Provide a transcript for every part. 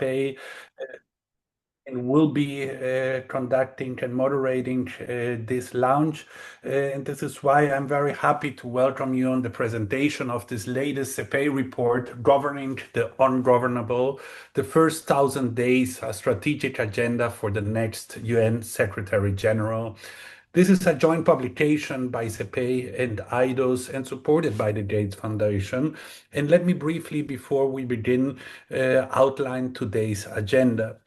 Cepei and will be conducting and moderating this launch. And this is why I'm very happy to welcome you on the presentation of this latest Cepei report, Governing the Ungovernable, the first 1,000 days, a strategic agenda for the next UN Secretary General. This is a joint publication by Cepei and IDOS and supported by the Gates Foundation. And let me briefly, before we begin, outline today's agenda.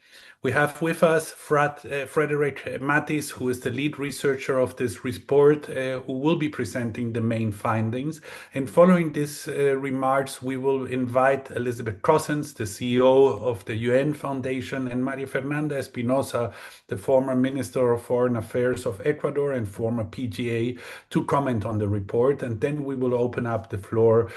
We have with us Frederick Mattis, who is the lead researcher of this report, who will be presenting the main findings. And following these remarks, we will invite Elizabeth Cossens, the CEO of the UN Foundation, and Maria Fernanda Espinosa, the former Minister of Foreign Affairs of Ecuador and former PGA, to comment on the report. And then we will open up the floor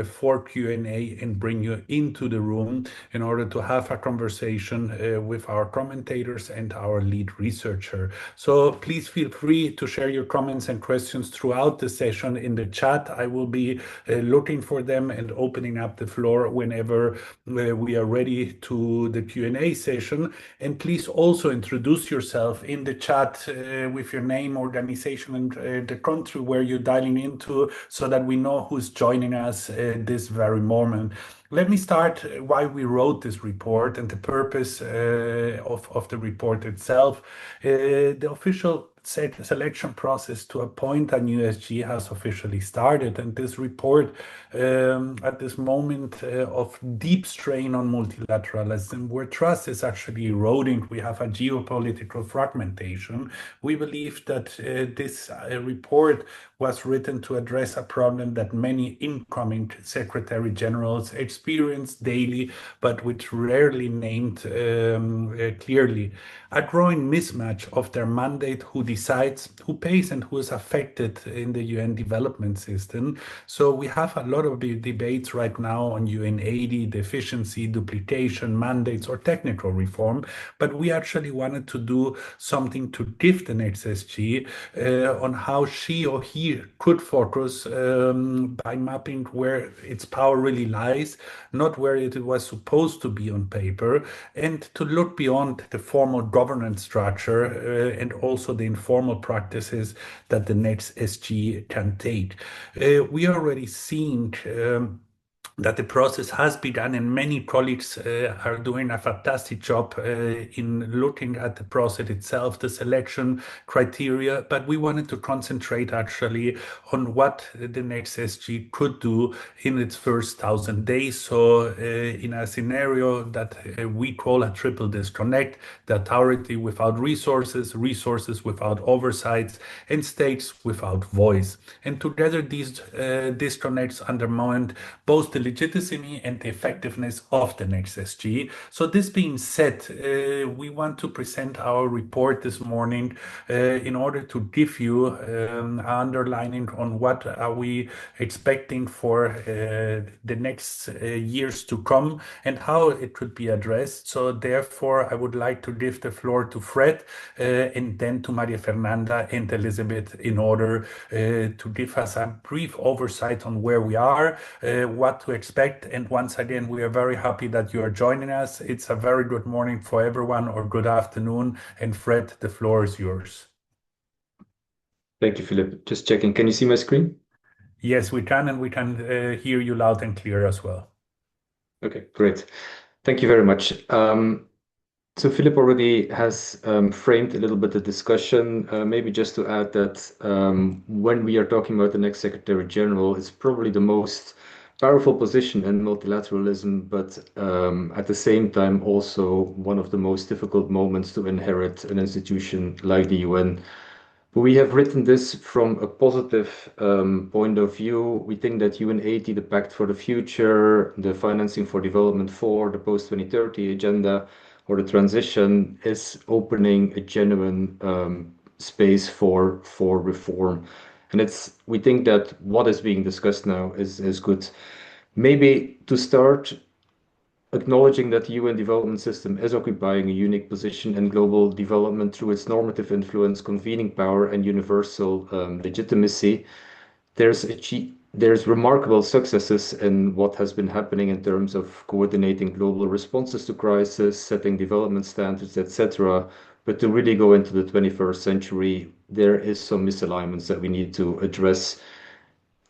for Q&A and bring you into the room in order to have a conversation with our commentators and our lead researcher. So please feel free to share your comments and questions throughout the session in the chat. I will be looking for them and opening up the floor whenever we are ready to the Q&A session. And please also introduce yourself in the chat with your name, organization, and the country where you're dialing into, so that we know who's joining us this very moment. Let me start why we wrote this report and the purpose of the report itself. The official selection process to appoint a new SG has officially started, and this report at this moment of deep strain on multilateralism, where trust is actually eroding, we have a geopolitical fragmentation. We believe that this report was written to address a problem that many incoming secretary generals experience daily, but which rarely named clearly. A growing mismatch of their mandate, who decides, who pays, and who is affected in the UN development system. So we have a lot of the debates right now on UN 80, deficiency, duplication, mandates, or technical reform. But we actually wanted to do something to give the next SG on how she or he could focus by mapping where its power really lies, not where it was supposed to be on paper, and to look beyond the formal governance structure and also the informal practices that the next SG can take. We are already seeing that the process has begun, and many colleagues are doing a fantastic job in looking at the process itself, the selection criteria, but we wanted to concentrate actually on what the next SG could do in its first 1,000 days. So in a scenario that we call a triple disconnect, the authority without resources, resources without oversights, and states without voice. And together these disconnects undermined both the legitimacy and the effectiveness of the next SG. So this being said, we want to present our report this morning in order to give you an underlining on what are we expecting for the next years to come and how it could be addressed. So therefore, I would like to give the floor to Fred and then to Maria Fernanda and Elizabeth in order to give us a brief oversight on where we are, what to expect. And once again, we are very happy that you are joining us. It's a very good morning for everyone, or good afternoon. And Fred, the floor is yours. Thank you, Philip. Just checking. Can you see my screen? Yes, we can, and we can hear you loud and clear as well. Okay, great. Thank you very much. So Philip already has framed a little bit the discussion. Maybe just to add that when we are talking about the next Secretary General, it's probably the most powerful position in multilateralism, but at the same time also one of the most difficult moments to inherit an institution like the UN. We have written this from a positive point of view. We think that UN 80, the Pact for the Future, the Financing for Development 4, the Post-2030 agenda, or the transition is opening a genuine space for reform. And we think that what is being discussed now is good. Maybe to start, acknowledging that the UN development system is occupying a unique position in global development through its normative influence, convening power, and universal legitimacy. There's There's remarkable successes in what has been happening in terms of coordinating global responses to crisis, setting development standards, etc. But to really go into the 21st century, there is some misalignments that we need to address.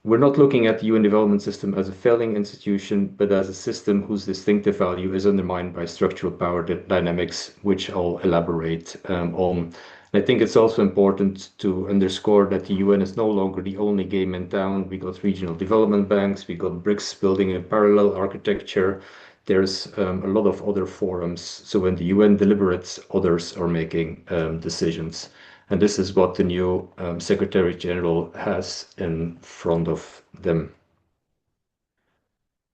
We're not looking at the UN development system as a failing institution, but as a system whose distinctive value is undermined by structural power dynamics, which I'll elaborate on. And I think it's also important to underscore that the UN is no longer the only game in town. We got regional development banks, we got BRICS building a parallel architecture. There's a lot of other forums. So when the UN deliberates, others are making decisions. And this is what the new Secretary General has in front of them.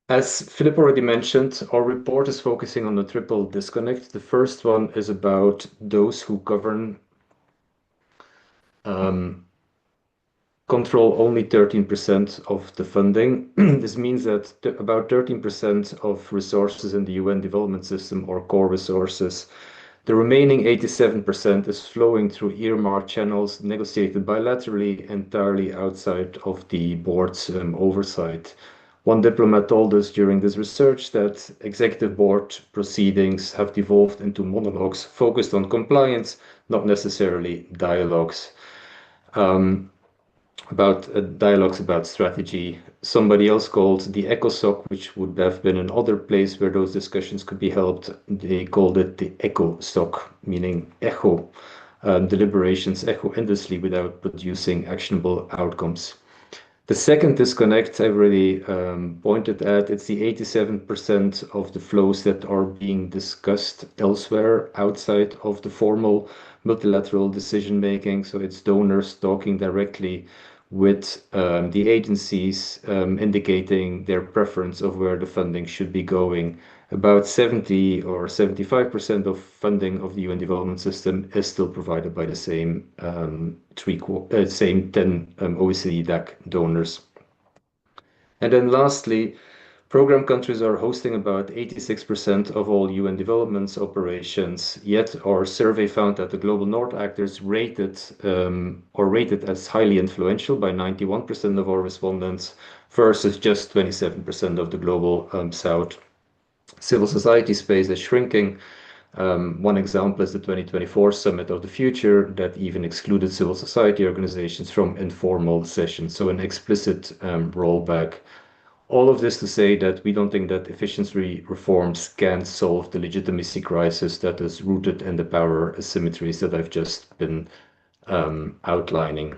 As Philip already mentioned, our report is focusing on the triple disconnect. The first one is about those who govern um, control only 13% of the funding. This means that about 13% of resources in the UN development system are core resources. The remaining 87% is flowing through earmarked channels negotiated bilaterally entirely outside of the board's oversight. One diplomat told us during this research that executive board proceedings have devolved into monologues focused on compliance, not necessarily dialogues. Um, about dialogues about strategy. Somebody else called the ECOSOC, which would have been another place where those discussions could be held. They called it the ECOSOC, meaning echo. Deliberations echo endlessly without producing actionable outcomes. The second disconnect I've already pointed at, it's the 87% of the flows that are being discussed elsewhere outside of the formal multilateral decision making. So it's donors talking directly with the agencies, indicating their preference of where the funding should be going. About 70 or 75% of funding of the UN development system is still provided by the same same 10 OECD DAC donors. And then lastly, program countries are hosting about 86% of all UN development operations, yet our survey found that the Global North actors rated as highly influential by 91% of our respondents versus just 27% of the Global South. Civil society space is shrinking. One example is the 2024 Summit of the Future that even excluded civil society organizations from informal sessions, so an explicit rollback. All of this to say that we don't think that efficiency reforms can solve the legitimacy crisis that is rooted in the power asymmetries that I've just been outlining.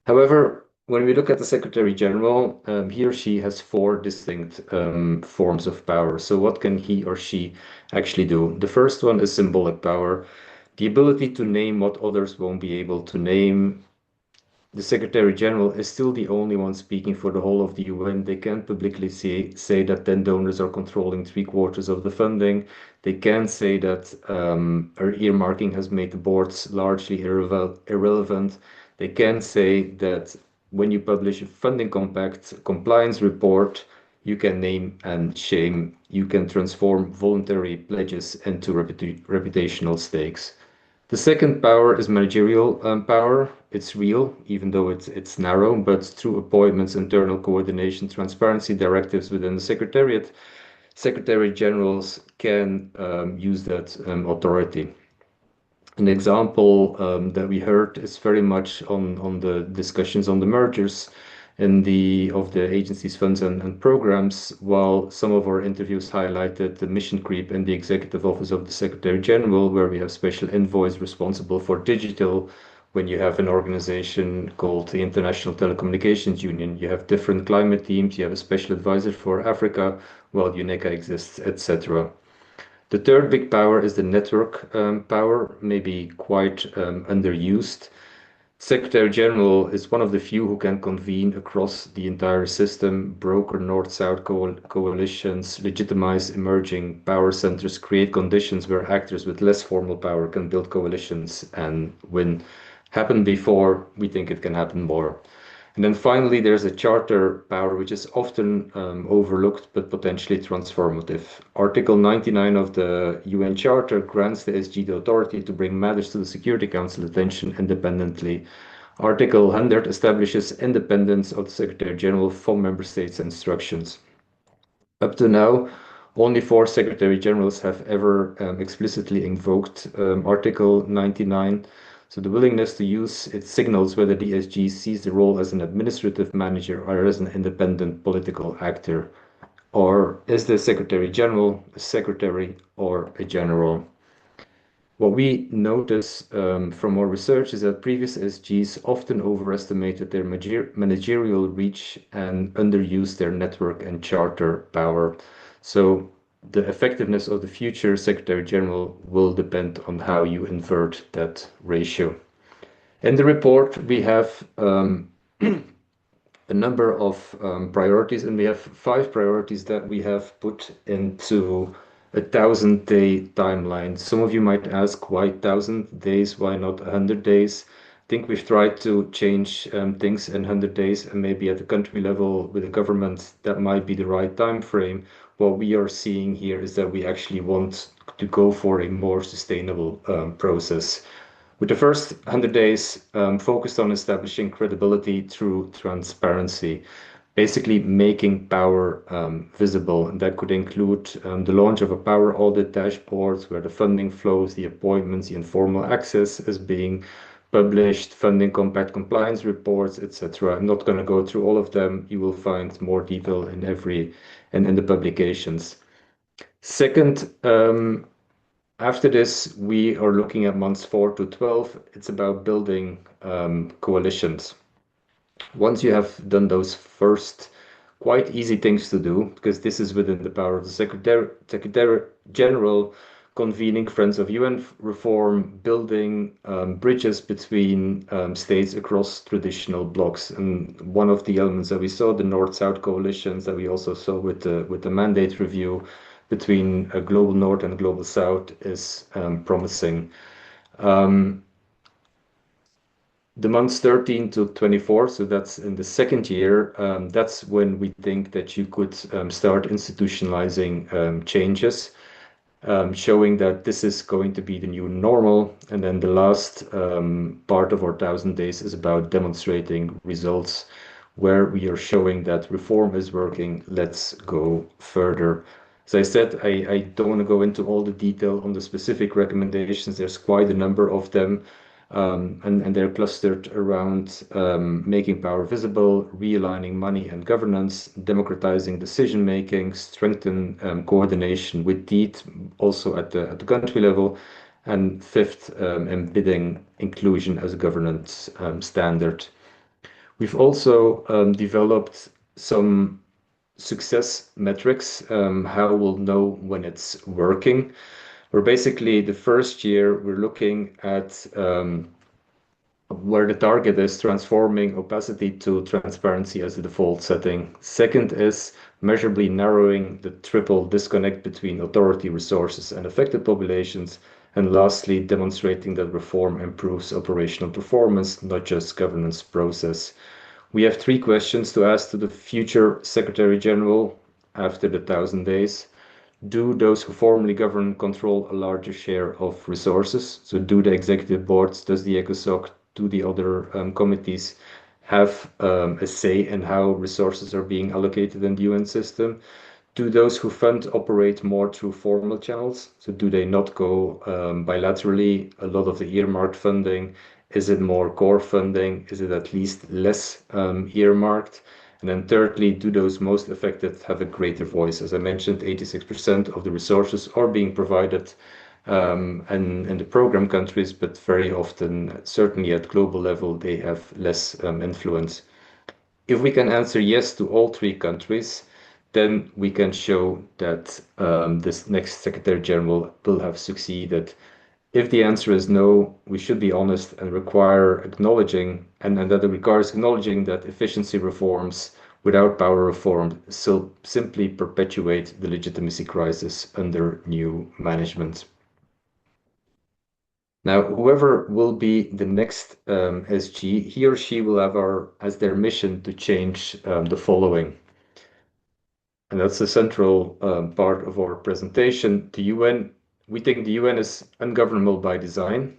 However, when we look at the Secretary General, he or she has four distinct forms of power. So what can he or she actually do? The first one is symbolic power, the ability to name what others won't be able to name. The Secretary General is still the only one speaking for the whole of the UN. They can't publicly say that 10 donors are controlling 3/4 of the funding. They can't say that our earmarking has made the boards largely irrelevant. They can't say that when you publish a funding compact compliance report, you can name and shame. You can transform voluntary pledges into reputational stakes. The second power is managerial power. It's real, even though it's narrow, but through appointments, internal coordination, transparency directives within the Secretariat, Secretary Generals can use that authority. An example that we heard is very much on the discussions on the mergers of the agency's funds and programs, while some of our interviews highlighted the mission creep in the Executive Office of the Secretary General, where we have special envoys responsible for digital. When you have an organization called the International Telecommunications Union, you have different climate teams, you have a special advisor for Africa, while UNECA exists, etc. The third big power is the network power, maybe quite underused. Secretary General is one of the few who can convene across the entire system, broker North-South coalitions, legitimize emerging power centers, create conditions where actors with less formal power can build coalitions and win. Happened before, we think it can happen more. And then finally, there's a charter power, which is often overlooked but potentially transformative. Article 99 of the UN Charter grants the SG the authority to bring matters to the Security Council attention independently. Article 100 establishes independence of the Secretary General from member states' instructions. Up to now, only 4 Secretary Generals have ever explicitly invoked Article 99. So the willingness to use it signals whether the SG sees the role as an administrative manager or as an independent political actor. Or is the Secretary General a secretary or a general? What we notice from our research is that previous SGs often overestimated their managerial reach and underused their network and charter power. So the effectiveness of the future Secretary General will depend on how you invert that ratio. In the report, we have a number of priorities, and we have 5 priorities that we have put into a 1,000-day timeline. Some of you might ask, why 1,000 days? Why not 100 days? I think we've tried to change things in 100 days, and maybe at the country level with the government, that might be the right time frame. What we are seeing here is that we actually want to go for a more sustainable process. With the first 100 days focused on establishing credibility through transparency, basically making power visible. And that could include the launch of a power audit dashboard where the funding flows, the appointments, the informal access is being published, funding compact compliance reports, etc. I'm not going to go through all of them. You will find more detail in in the publications. Second, after this, we are looking at months 4 to 12. It's about building coalitions. Once you have done those first quite easy things to do, because this is within the power of the Secretary General, convening Friends of UN reform, building bridges between states across traditional blocks. And one of the elements that we saw, the North-South coalitions that we also saw with the mandate review between Global North and Global South is promising. The months 13 to 24, so that's in the second year, that's when we think that you could start institutionalizing changes, showing that this is going to be the new normal. And then the last part of our 1,000 days is about demonstrating results where we are showing that reform is working. Let's go further. As I said, I don't want to go into all the detail on the specific recommendations. There's quite a number of them. And they're clustered around making power visible, realigning money and governance, democratizing decision making, strengthen coordination with DEET, also at the country level, and fifth, embedding inclusion as a governance standard. We've also developed some success metrics, how we'll know when it's working. Where basically the first year we're looking at where the target is transforming opacity to transparency as the default setting. Second is measurably narrowing the triple disconnect between authority resources and affected populations. And lastly, demonstrating that reform improves operational performance, not just governance process. We have 3 questions to ask to the future Secretary General after the 1,000 days. Do those who formally govern control a larger share of resources? So do the executive boards, does the ECOSOC, do the other committees have a say in how resources are being allocated in the UN system? Do those who fund operate more through formal channels? So do they not go bilaterally? A lot of the earmarked funding, is it more core funding? Is it at least less earmarked? And then thirdly, do those most affected have a greater voice? As I mentioned, 86% of the resources are being provided in the program countries, but very often, certainly at global level, they have less influence. If we can answer yes to all 3 countries, then we can show that this next Secretary General will have succeeded. If the answer is no, we should be honest and require acknowledging, and that it requires acknowledging that efficiency reforms without power reform simply perpetuate the legitimacy crisis under new management. Now, whoever will be the next SG, he or she will have as their mission to change the following. And that's the central part of our presentation. The UN, we think the UN is ungovernable by design,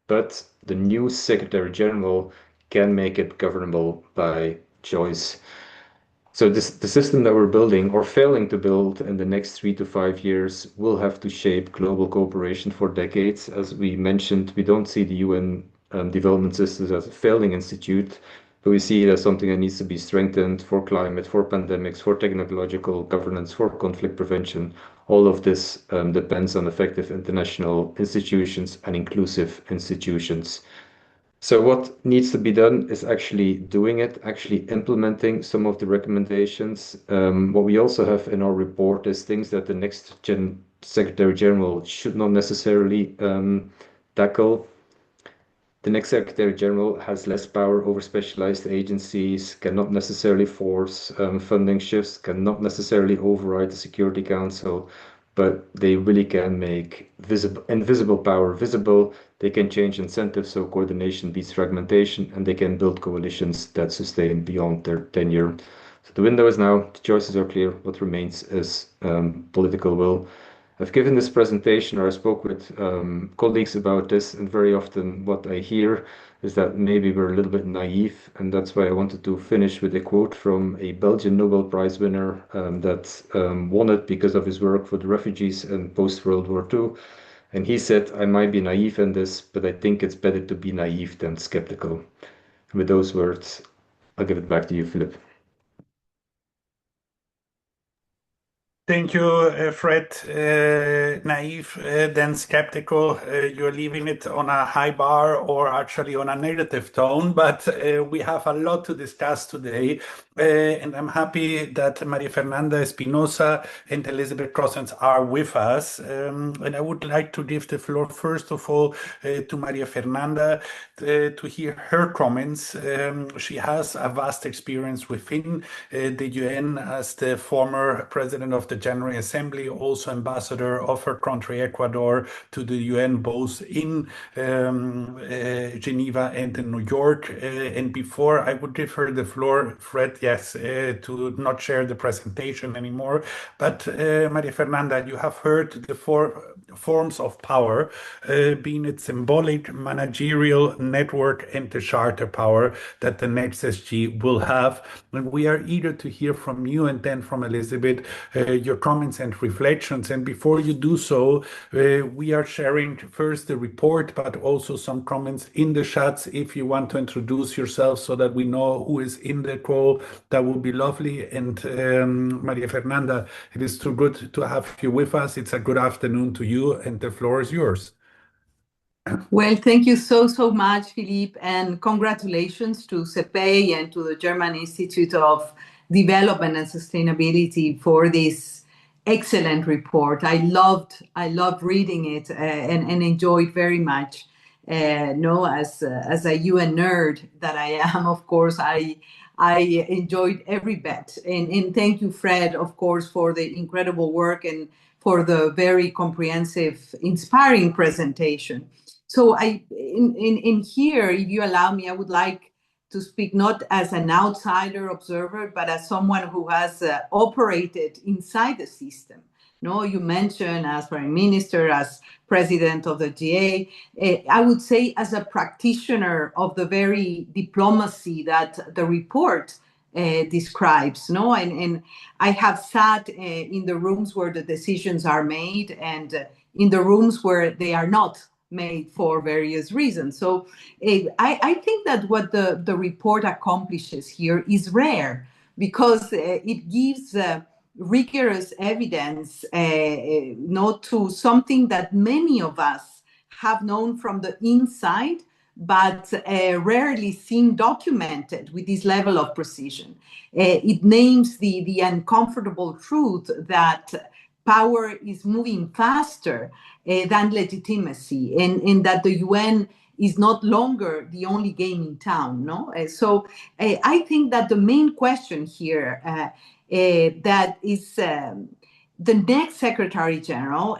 but the new Secretary General can make it governable by choice. So the system that we're building or failing to build in the next 3 to 5 years will have to shape global cooperation for decades. As we mentioned, we don't see the UN development systems as a failing institute, but we see it as something that needs to be strengthened for climate, for pandemics, for technological governance, for conflict prevention. All of this depends on effective international institutions and inclusive institutions. So what needs to be done is actually doing it, actually implementing some of the recommendations. What we also have in our report is things that the next Secretary General should not necessarily tackle. The next Secretary General has less power over specialized agencies, cannot necessarily force funding shifts, cannot necessarily override the Security Council, but they really can make invisible power visible. They can change incentives so coordination beats fragmentation, and they can build coalitions that sustain beyond their tenure. So the window is now, the choices are clear. What remains is political will. I've given this presentation, or I spoke with colleagues about this, and very often what I hear is that maybe we're a little bit naive, and that's why I wanted to finish with a quote from a Belgian Nobel Prize winner that won it because of his work for the refugees in post-World War II. And he said, I might be naive in this, but I think it's better to be naive than skeptical. And with those words, I'll give it back to you, Philip. Thank you, Fred. Naive, then skeptical. You're leaving it on a high bar or actually on a negative tone, but we have a lot to discuss today. And I'm happy that Maria Fernanda Espinosa and Elizabeth Cossens are with us. And I would like to give the floor, first of all, to Maria Fernanda to hear her comments. She has a vast experience within the UN as the former president of the General Assembly, also ambassador of her country, Ecuador, to the UN, both in Geneva and in New York. And before I would give her the floor, Fred, yes, to not share the presentation anymore. But Maria Fernanda, you have heard the four forms of power, being it symbolic, managerial, network, and the charter power that the next SG will have. And we are eager to hear from you and then from Elizabeth your comments and reflections. And before you do so, we are sharing first the report, but also some comments in the chats. If you want to introduce yourself so that we know who is in the call, that would be lovely. And Maria Fernanda, it is too good to have you with us. It's a good afternoon to you, and the floor is yours. Well, thank you so much, Philippe, and congratulations to Cepei and to the German Institute of Development and Sustainability for this excellent report. I loved reading it and enjoyed very much. No, as a UN nerd that I am, of course, I enjoyed every bit. And thank you, Fred, of course, for the incredible work and for the very comprehensive, inspiring presentation. So in here, if you allow me, I would like to speak not as an outsider observer, but as someone who has operated inside the system. No, you mentioned as prime minister, as president of the GA, I would say as a practitioner of the very diplomacy that the report describes. No, and I have sat in the rooms where the decisions are made and in the rooms where they are not made for various reasons. So I think that what the report accomplishes here is rare because it gives rigorous evidence not to something that many of us have known from the inside, but rarely seen documented with this level of precision. It names the uncomfortable truth that power is moving faster than legitimacy, and that the UN is not longer the only game in town. No, so I think that the main question here that is the next Secretary General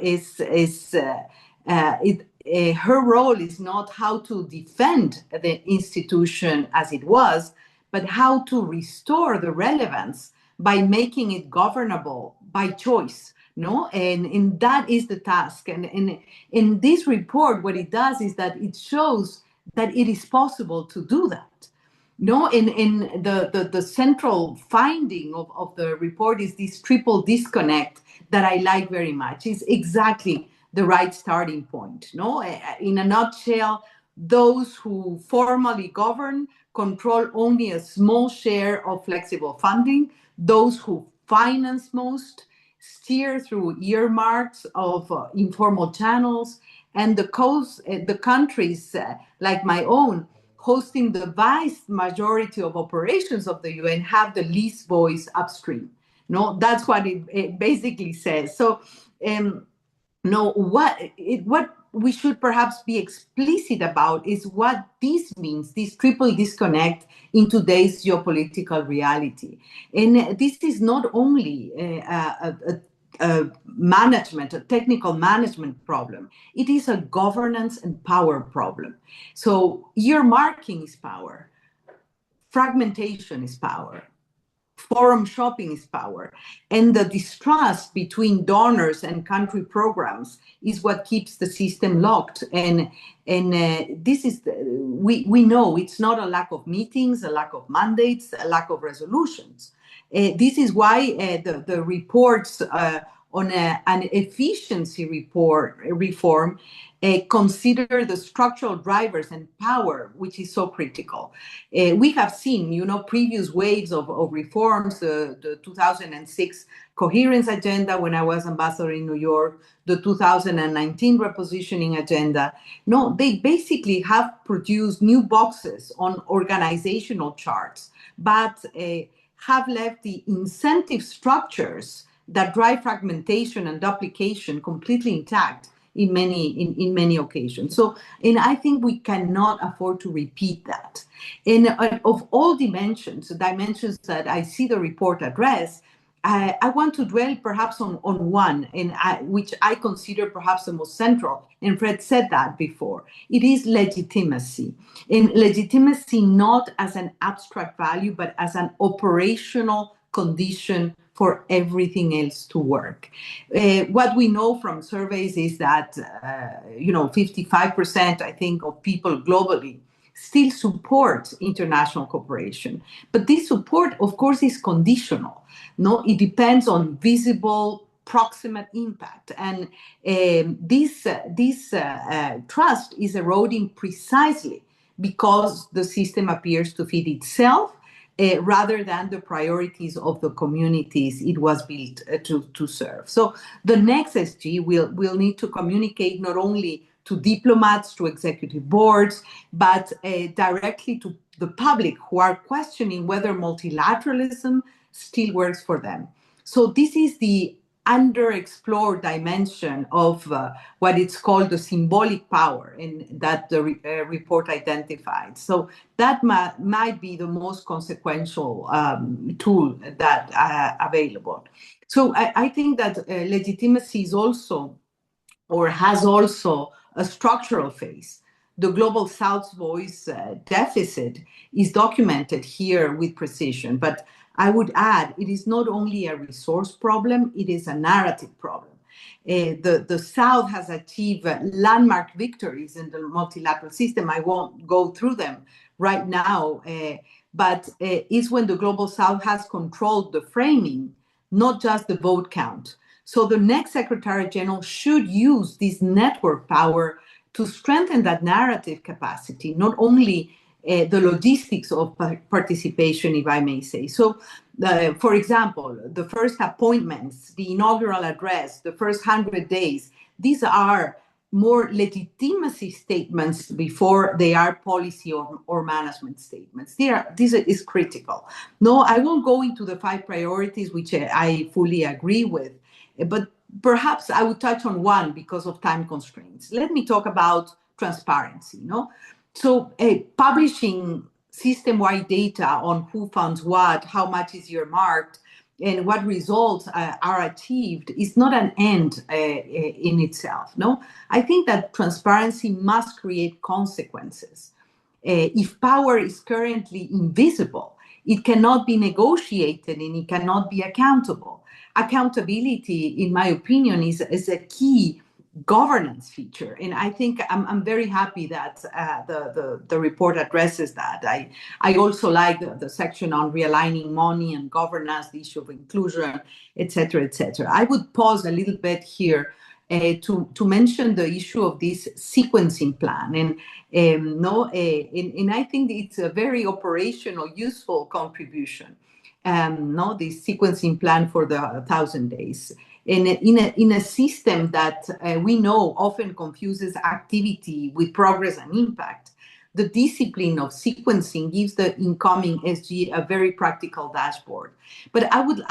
her role is not how to defend the institution as it was, but how to restore the relevance by making it governable by choice. No, and that is the task. And in this report, what it does is that it shows that it is possible to do that. No, in the central finding of the report is this triple disconnect that I like very much. It's exactly the right starting point. No, in a nutshell, those who formally govern control only a small share of flexible funding. Those who finance most steer through earmarks of informal channels, and the countries like my own hosting the vast majority of operations of the UN have the least voice upstream. No, that's what it basically says. So, no, what we should perhaps be explicit about is what this means, this triple disconnect in today's geopolitical reality. And this is not only a technical management problem. It is a governance and power problem. So earmarking is power, fragmentation is power, forum shopping is power, and the distrust between donors and country programs is what keeps the system locked. And this is we know it's not a lack of meetings, a lack of mandates, a lack of resolutions. This is why the reports on an efficiency reform consider the structural drivers and power, which is so critical. We have seen, previous waves of reforms, the 2006 coherence agenda when I was ambassador in New York, the 2019 repositioning agenda. No, they basically have produced new boxes on organizational charts, but have left the incentive structures that drive fragmentation and duplication completely intact in many occasions. So, and I think we cannot afford to repeat that. And of all dimensions that I see the report address, I want to dwell perhaps on one, which I consider perhaps the most central, and Fred said that before. It is legitimacy. And legitimacy not as an abstract value, but as an operational condition for everything else to work. What we know from surveys is that, 55%, I think, of people globally still support international cooperation. But this support, of course, is conditional. No, it depends on visible, proximate impact. And this trust is eroding precisely because the system appears to feed itself rather than the priorities of the communities it was built to serve. So the next SG will need to communicate not only to diplomats, to executive boards, but directly to the public who are questioning whether multilateralism still works for them. So this is the underexplored dimension of what it's called the symbolic power in that the report identified. So that might be the most consequential tool that available. So I think that legitimacy is also, or has also, a structural phase. The Global South's voice deficit is documented here with precision, but I would add it is not only a resource problem, it is a narrative problem. The South has achieved landmark victories in the multilateral system. I won't go through them right now, but it's when the Global South has controlled the framing, not just the vote count. So the next Secretary General should use this network power to strengthen that narrative capacity, not only the logistics of participation, if I may say. So, for example, the first appointments, the inaugural address, the first 100 days, these are more legitimacy statements before they are policy or management statements. This is critical. No, I won't go into the 5 priorities, which I fully agree with, but perhaps I would touch on one because of time constraints. Let me talk about transparency. So publishing system-wide data on who funds what, how much is earmarked, and what results are achieved is not an end in itself. No, I think that transparency must create consequences. If power is currently invisible, it cannot be negotiated and it cannot be accountable. Accountability, in my opinion, is a key governance feature. And I think I'm very happy that the report addresses that. I also like the section on realigning money and governance, the issue of inclusion, et cetera, et cetera. I would pause a little bit here to mention the issue of this sequencing plan. And I think it's a very operational, useful contribution. The sequencing plan for the 1,000 days. In a system that we know often confuses activity with progress and impact, the discipline of sequencing gives the incoming SG a very practical dashboard. But I would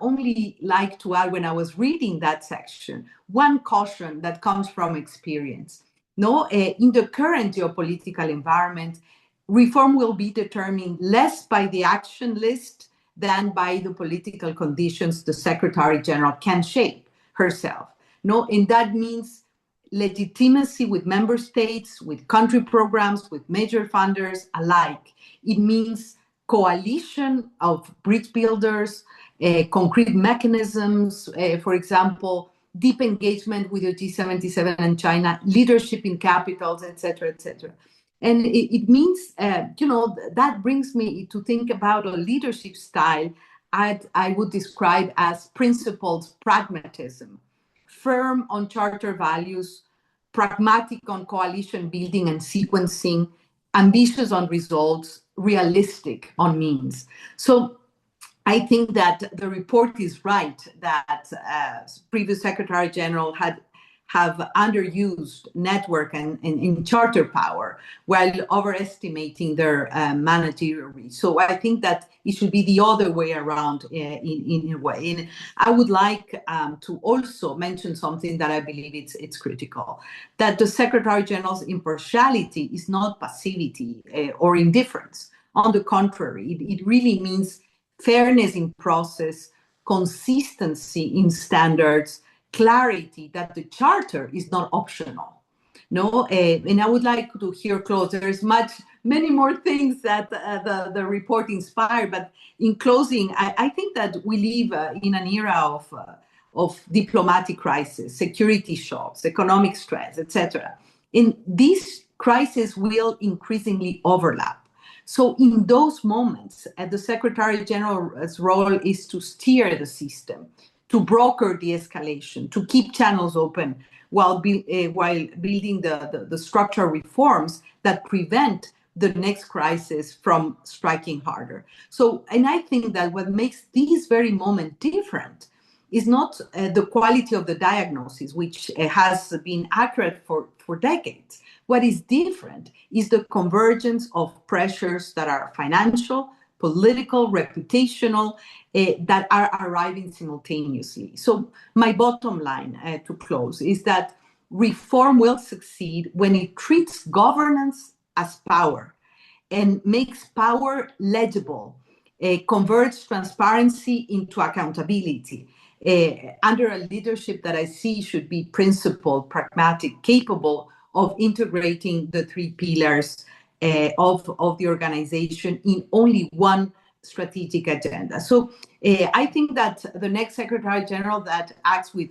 only like to add, when I was reading that section, one caution that comes from experience. In the current geopolitical environment, reform will be determined less by the action list than by the political conditions the Secretary General can shape herself. And that means legitimacy with member states, with country programs, with major funders alike. It means coalition of bridge builders, concrete mechanisms, for example, deep engagement with the G77 and China, leadership in capitals, et cetera, et cetera. And it means, that brings me to think about a leadership style I would describe as principled pragmatism, firm on charter values, pragmatic on coalition building and sequencing, ambitious on results, realistic on means. So I think that the report is right that previous Secretary General have underused network and charter power while overestimating their managerial reach. So I think that it should be the other way around in a way. And I would like to also mention something that I believe it's critical, that the Secretary General's impartiality is not passivity or indifference. On the contrary, it really means fairness in process, consistency in standards, clarity that the charter is not optional. And I would like to hear Claude. There's many more things that the report inspired, but in closing, I think that we live in an era of diplomatic crisis, security shocks, economic stress, etc. And these crises will increasingly overlap. So in those moments, the Secretary General's role is to steer the system, to broker the escalation, to keep channels open while building the structural reforms that prevent the next crisis from striking harder. So, and I think that what makes this very moment different is not the quality of the diagnosis, which has been accurate for decades. What is different is the convergence of pressures that are financial, political, reputational, that are arriving simultaneously. So my bottom line to close is that reform will succeed when it treats governance as power and makes power legible, converts transparency into accountability, under a leadership that I see should be principled, pragmatic, capable of integrating the three pillars of the organization in only one strategic agenda. So I think that the next Secretary General that acts with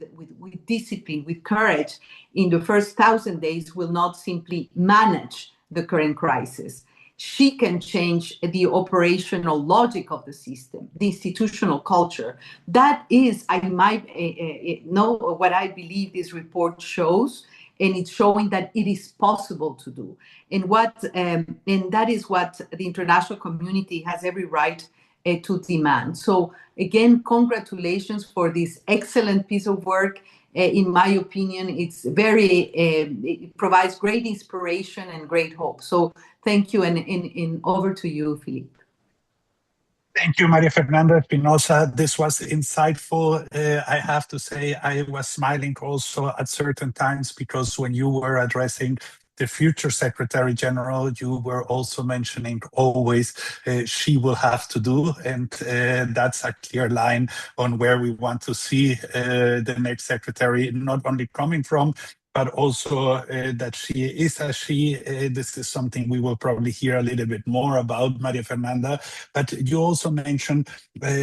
discipline, with courage in the first 1,000 days will not simply manage the current crisis. She can change the operational logic of the system, the institutional culture. That is, I might know what I believe this report shows, and it's showing that it is possible to do. And that is what the international community has every right to demand. So again, congratulations for this excellent piece of work. In my opinion, it provides great inspiration and great hope. So thank you, and over to you, Philippe. Thank you, Maria Fernanda Espinosa. This was insightful. I have to say, I was smiling also at certain times, because when you were addressing the future Secretary General, you were also mentioning always she will have to do, and that's a clear line on where we want to see the next Secretary not only coming from, but also that she is a she. This is something we will probably hear a little bit more about, Maria Fernanda. But you also mentioned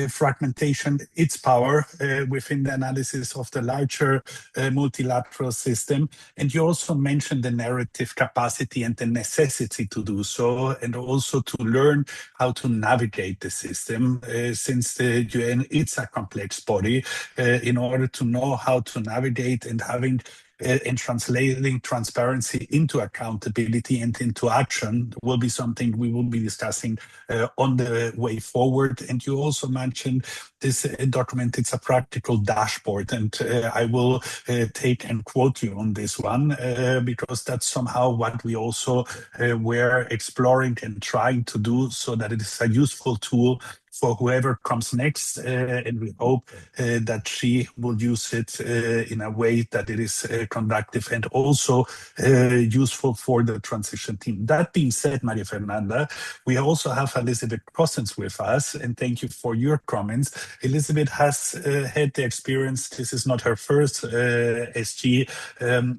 fragmentation, its power within the analysis of the larger multilateral system. And you also mentioned the narrative capacity and the necessity to do so, and also to learn how to navigate the system, since the UN, it's a complex body, in order to know how to navigate and having and translating transparency into accountability and into action will be something we will be discussing on the way forward. And you also mentioned this document, it's a practical dashboard, and I will take and quote you on this one, because that's somehow what we also were exploring and trying to do, so that it is a useful tool for whoever comes next, and we hope that she will use it in a way that it is conductive and also useful for the transition team. That being said, Maria Fernanda, we also have Elizabeth Cossens with us, and thank you for your comments. Elizabeth has had the experience. This is not her first SG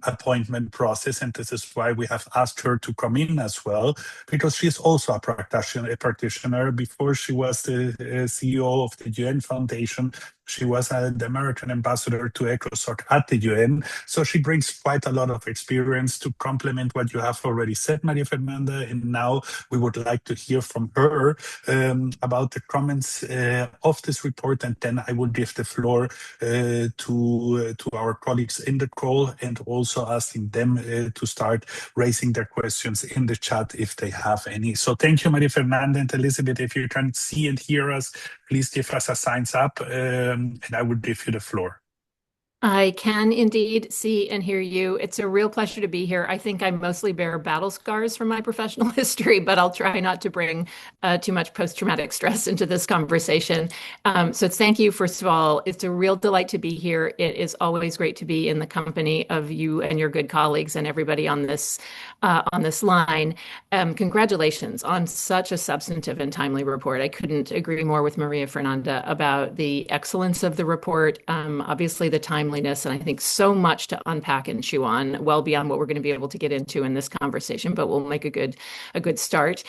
appointment process, and this is why we have asked her to come in as well, because she's also a practitioner. Before she was the CEO of the UN Foundation, she was the American ambassador to ECOSOC at the UN. So she brings quite a lot of experience to complement what you have already said, Maria Fernanda. And now we would like to hear from her about the comments of this report. And then I will give the floor to our colleagues in the call, and also asking them to start raising their questions in the chat if they have any. So thank you, Maria Fernanda and Elizabeth. If you can see and hear us, please give us a signs up, and I will give you the floor. I can indeed see and hear you. It's a real pleasure to be here. I think I mostly bear battle scars from my professional history, but I'll try not to bring too much post-traumatic stress into this conversation. So thank you, first of all. It's a real delight to be here. It is always great to be in the company of you and your good colleagues and everybody on this line. Congratulations on such a substantive and timely report. I couldn't agree more with Maria Fernanda about the excellence of the report. Obviously, the timeliness, and I think so much to unpack and chew on, well beyond what we're going to be able to get into in this conversation, but we'll make a good start.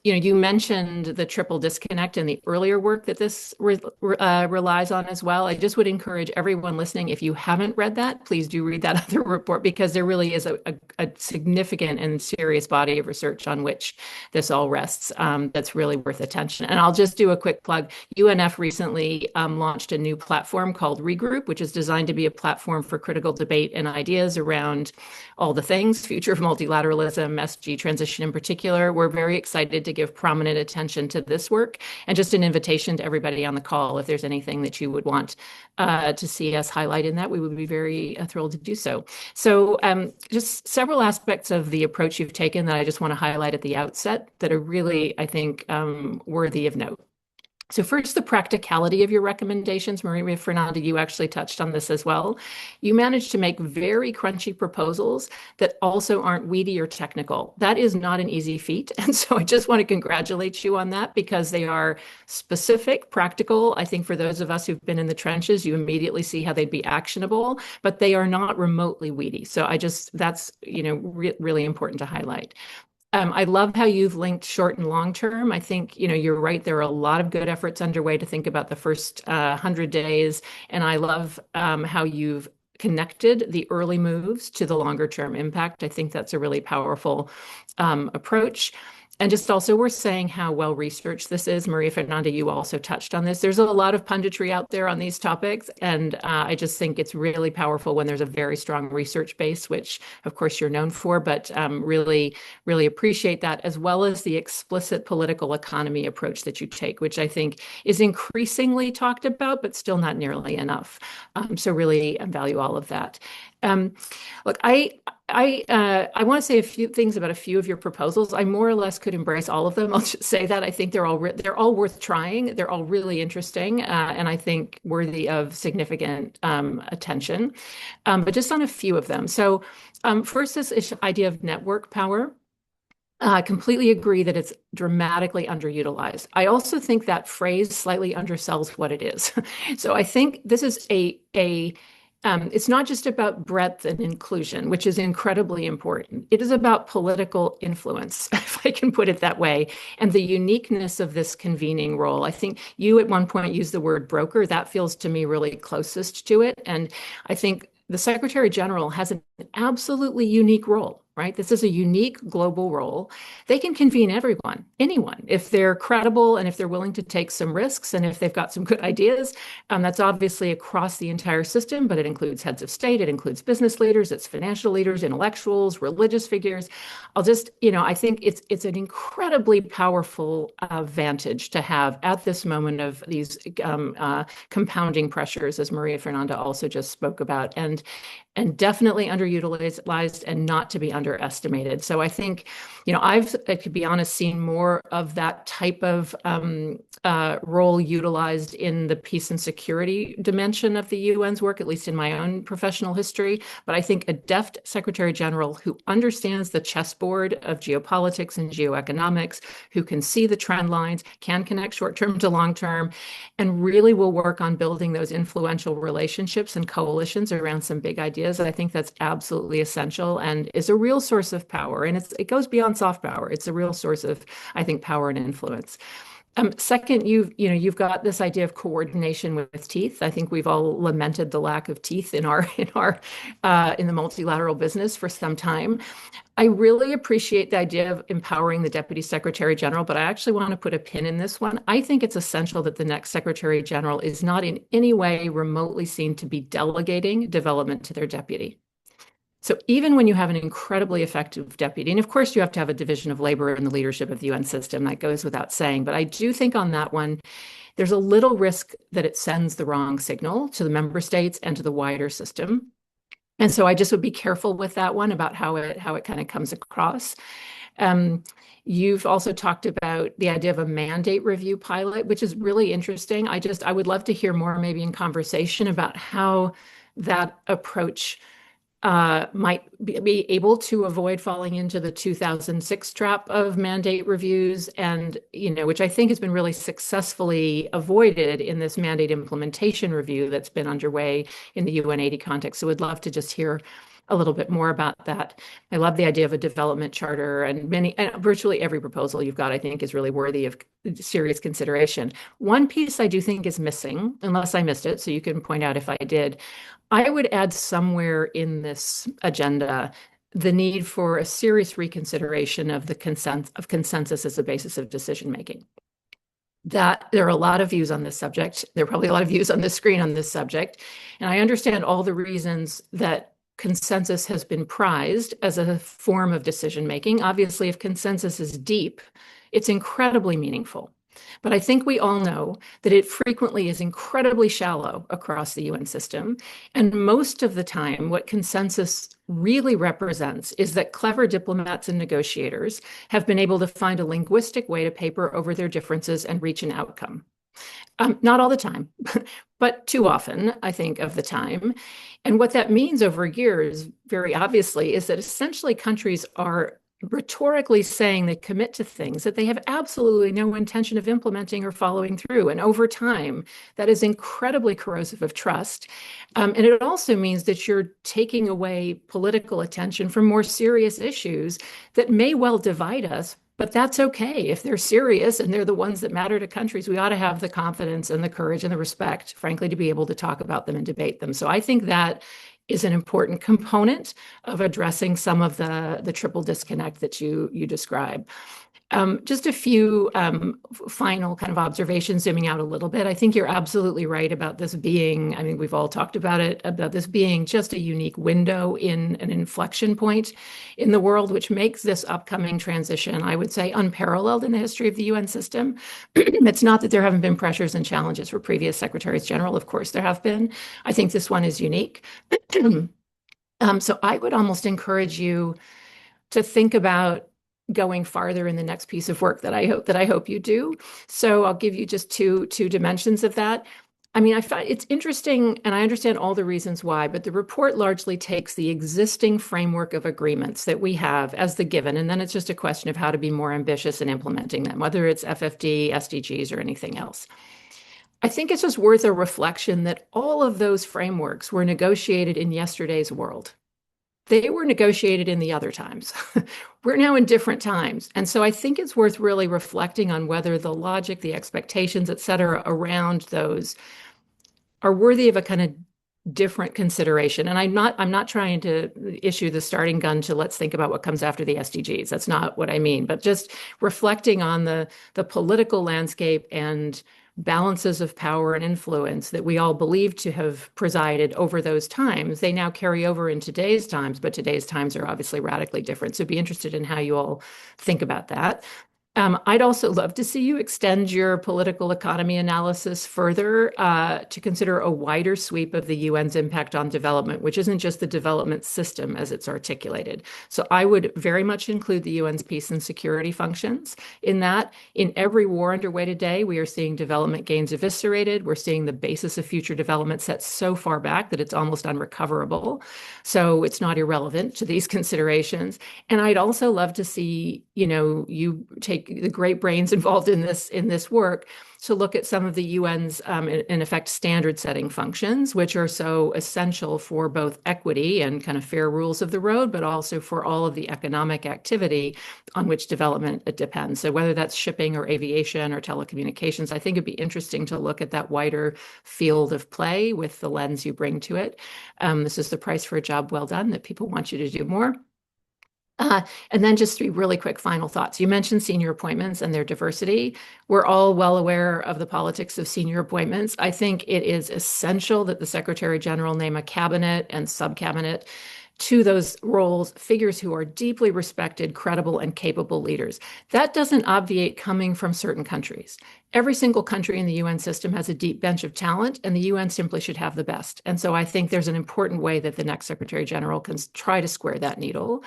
You mentioned the triple disconnect and the earlier work that this relies on as well. I just would encourage everyone listening, if you haven't read that, please do read that other report, because there really is a significant and serious body of research on which this all rests. That's really worth attention. And I'll just do a quick plug. UNF recently launched a new platform called Regroup, which is designed to be a platform for critical debate and ideas around all the things, future of multilateralism, SG transition in particular. We're very excited to give prominent attention to this work, and just an invitation to everybody on the call, if there's anything that you would want to see us highlight in that, we would be very thrilled to do so. So just several aspects of the approach you've taken that I just want to highlight at the outset that are really, I think, worthy of note. So first, the practicality of your recommendations. Maria Fernanda, you actually touched on this as well. You managed to make very crunchy proposals that also aren't weedy or technical. That is not an easy feat. And so I just want to congratulate you on that, because they are specific, practical. I think for those of us who've been in the trenches, you immediately see how they'd be actionable, but they are not remotely weedy. So that's really important to highlight. I love how you've linked short and long term. I think, you're right. There are a lot of good efforts underway to think about the first 100 days. And I love how you've connected the early moves to the longer term impact. I think that's a really powerful approach. And just also worth saying how well researched this is. Maria Fernanda, you also touched on this. There's a lot of punditry out there on these topics, and I just think it's really powerful when there's a very strong research base, which of course you're known for, but really, really appreciate that, as well as the explicit political economy approach that you take, which I think is increasingly talked about, but still not nearly enough. So really value all of that. Look, I want to say a few things about a few of your proposals. I more or less could embrace all of them. I'll just say that I think they're all worth trying. They're all really interesting, and I think worthy of significant attention. But just on a few of them. So first, this idea of network power. I completely agree that it's dramatically underutilized. I also think that phrase slightly undersells what it is. So I think this is a It's not just about breadth and inclusion, which is incredibly important. It is about political influence, if I can put it that way, and the uniqueness of this convening role. I think you at one point used the word broker. That feels to me really closest to it. And I think the Secretary General has an absolutely unique role, right? This is a unique global role. They can convene everyone, anyone, if they're credible and if they're willing to take some risks and if they've got some good ideas. That's obviously across the entire system, but it includes heads of state, it includes business leaders, it's financial leaders, intellectuals, religious figures. I think it's an incredibly powerful vantage to have at this moment of these compounding pressures, as Maria Fernanda also just spoke about, and definitely underutilized and not to be underestimated. So I think, I've, to be honest, seen more of that type of role utilized in the peace and security dimension of the UN's work, at least in my own professional history. But I think a deft Secretary General who understands the chessboard of geopolitics and geoeconomics, who can see the trend lines, can connect short-term to long-term, and really will work on building those influential relationships and coalitions around some big ideas. I think that's absolutely essential and is a real source of power. And it goes beyond soft power. It's a real source of, I think, power and influence. Second, you've got this idea of coordination with teeth. I think we've all lamented the lack of teeth in the multilateral business for some time. I really appreciate the idea of empowering the Deputy Secretary General, but I actually want to put a pin in this one. I think it's essential that the next Secretary General is not in any way remotely seen to be delegating development to their deputy. So even when you have an incredibly effective deputy, and of course you have to have a division of labor in the leadership of the UN system, that goes without saying, but I do think on that one, there's a little risk that it sends the wrong signal to the member states and to the wider system. And so I just would be careful with that one about how it kind of comes across. You've also talked about the idea of a mandate review pilot, which is really interesting. I would love to hear more maybe in conversation about how that approach might be able to avoid falling into the 2006 trap of mandate reviews, and which I think has been really successfully avoided in this mandate implementation review that's been underway in the UN 80 context. So we'd love to just hear a little bit more about that. I love the idea of a development charter, and virtually every proposal you've got, I think, is really worthy of serious consideration. One piece I do think is missing, unless I missed it, so you can point out if I did. I would add somewhere in this agenda the need for a serious reconsideration of the consensus as a basis of decision making. That there are a lot of views on this subject. There are probably a lot of views on the screen on this subject. And I understand all the reasons that consensus has been prized as a form of decision making. Obviously, if consensus is deep, it's incredibly meaningful. But I think we all know that it frequently is incredibly shallow across the UN system. And most of the time, what consensus really represents is that clever diplomats and negotiators have been able to find a linguistic way to paper over their differences and reach an outcome. Not all the time, but too often, I think, of the time. And what that means over years, very obviously, is that essentially countries are rhetorically saying they commit to things that they have absolutely no intention of implementing or following through. And over time, that is incredibly corrosive of trust. And it also means that you're taking away political attention from more serious issues that may well divide us. But that's okay. If they're serious and they're the ones that matter to countries, we ought to have the confidence and the courage and the respect, frankly, to be able to talk about them and debate them. So I think that is an important component of addressing some of the triple disconnect that you describe. Just a few final kind of observations, zooming out a little bit. I think you're absolutely right about this being, I mean, we've all talked about it, about this being just a unique window in an inflection point in the world, which makes this upcoming transition, I would say, unparalleled in the history of the UN system. It's not that there haven't been pressures and challenges for previous secretaries general. Of course, there have been. I think this one is unique. So I would almost encourage you to think about going farther in the next piece of work that I hope you do. So I'll give you just two dimensions of that. I mean, I find it's interesting, and I understand all the reasons why, but the report largely takes the existing framework of agreements that we have as the given, and then it's just a question of how to be more ambitious in implementing them, whether it's FFD, SDGs, or anything else. I think it's just worth a reflection that all of those frameworks were negotiated in yesterday's world. They were negotiated in the other times. We're now in different times. And so I think it's worth really reflecting on whether the logic, the expectations, et cetera, around those are worthy of a kind of different consideration. And I'm not trying to issue the starting gun to let's think about what comes after the SDGs. That's not what I mean, but just reflecting on the political landscape and balances of power and influence that we all believe to have presided over those times. They now carry over in today's times, but today's times are obviously radically different. So be interested in how you all think about that. I'd also love to see you extend your political economy analysis further to consider a wider sweep of the UN's impact on development, which isn't just the development system as it's articulated. So I would very much include the UN's peace and security functions in that. In every war underway today, we are seeing development gains eviscerated. We're seeing the basis of future development set so far back that it's almost unrecoverable. So it's not irrelevant to these considerations. And I'd also love to see, you take the great brains involved in this work to look at some of the UN's, in effect, standard setting functions, which are so essential for both equity and kind of fair rules of the road, but also for all of the economic activity on which development depends. So whether that's shipping or aviation or telecommunications, I think it'd be interesting to look at that wider field of play with the lens you bring to it. This is the price for a job well done, that people want you to do more. And then just 3 really quick final thoughts. You mentioned senior appointments and their diversity. We're all well aware of the politics of senior appointments. I think it is essential that the Secretary General name a cabinet and subcabinet to those roles, figures who are deeply respected, credible, and capable leaders. That doesn't obviate coming from certain countries. Every single country in the UN system has a deep bench of talent, and the UN simply should have the best. And so I think there's an important way that the next Secretary General can try to square that needle.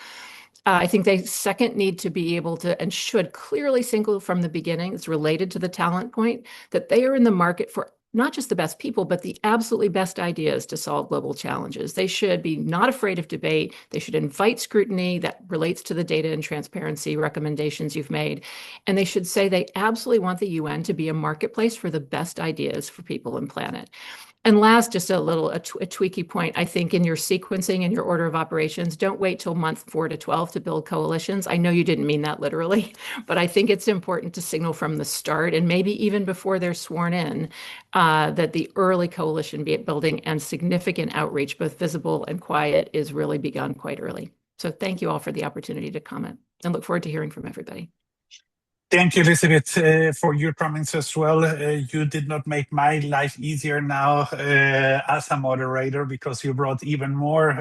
I think they second need to be able to and should clearly signal from the beginning, it's related to the talent point, that they are in the market for not just the best people, but the absolutely best ideas to solve global challenges. They should be not afraid of debate. They should invite scrutiny that relates to the data and transparency recommendations you've made. And they should say they absolutely want the UN to be a marketplace for the best ideas for people and planet. And last, just a tweaky point, I think in your sequencing and your order of operations, don't wait till month 4 to 12 to build coalitions. I know you didn't mean that literally, but I think it's important to signal from the start and maybe even before they're sworn in that the early coalition building and significant outreach, both visible and quiet, is really begun quite early. So thank you all for the opportunity to comment and look forward to hearing from everybody. Thank you, Elizabeth, for your comments as well. You did not make my life easier now as a moderator, because you brought even more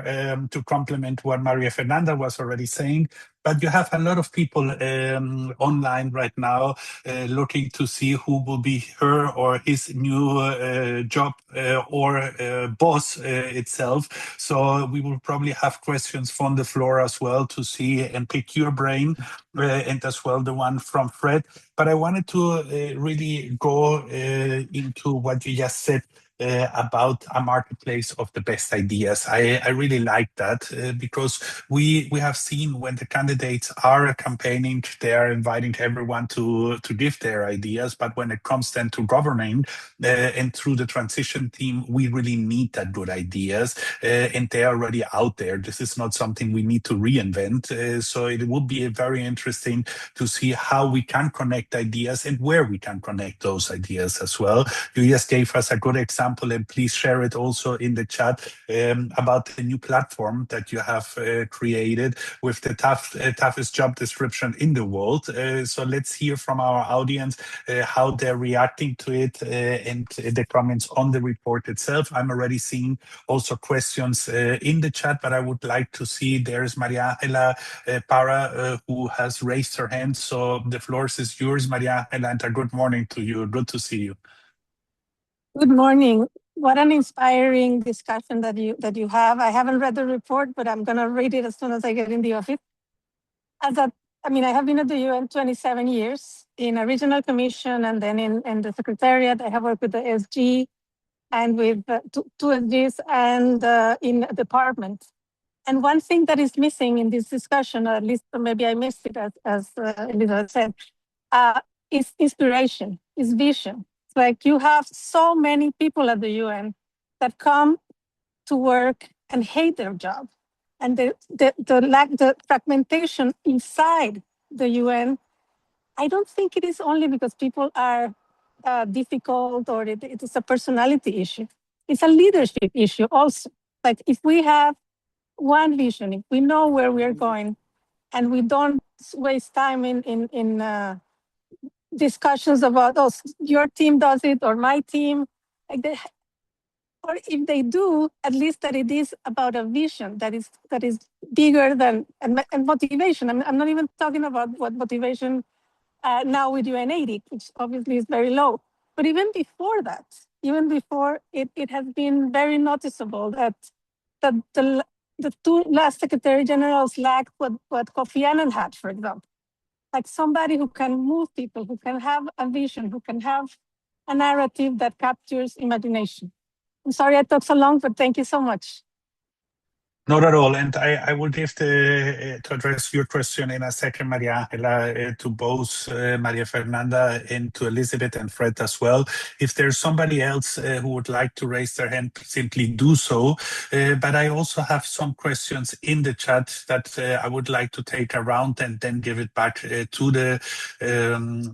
to complement what Maria Fernanda was already saying. But you have a lot of people online right now looking to see who will be her or his new job or boss itself. So we will probably have questions from the floor as well to see and pick your brain, and as well the one from Fred. But I wanted to really go into what you just said about a marketplace of the best ideas. I really like that because we have seen when the candidates are campaigning, they are inviting everyone to give their ideas. But when it comes then to governing and through the transition team, we really need that good ideas and they're already out there. This is not something we need to reinvent. So it will be very interesting to see how we can connect ideas and where we can connect those ideas as well. You just gave us a good example, and please share it also in the chat about the new platform that you have created with the toughest job description in the world. So let's hear from our audience how they're reacting to it and the comments on the report itself. I'm already seeing also questions in the chat, but I would like to see, there's Maria Angela Para who has raised her hand. So the floor is yours, Maria Angela, and a good morning to you. Good to see you. Good morning. What an inspiring discussion that you have. I haven't read the report, but I'm going to read it as soon as I get in the office. I have been at the UN 27 years in a regional commission, and then in the secretariat. I have worked with the SG and with two SGs and in a department. And one thing that is missing in this discussion, or at least maybe I missed it as Elizabeth said, is inspiration, is vision. like you have so many people at the UN that come to work and hate their job. And the fragmentation inside the UN, I don't think it is only because people are difficult or it is a personality issue. It's a leadership issue also. Like if we have one vision, if we know where we're going, and we don't waste time in discussions about, oh, your team does it or my team, like they, or if they do, at least that it is about a vision that is bigger than and motivation. I'm not even talking about what motivation now with UN80, which obviously is very low. But even before that, even before it has been very noticeable that the two last Secretary Generals lacked what Kofi Annan had, for example. Like somebody who can move people, who can have a vision, who can have a narrative that captures imagination. I'm sorry I talked so long, but thank you so much. Not at all. And I will give to address your question in a second, Maria Angela, to both Maria Fernanda and to Elizabeth and Fred as well. If there's somebody else who would like to raise their hand, simply do so. But I also have some questions in the chat that I would like to take around and then give it back to the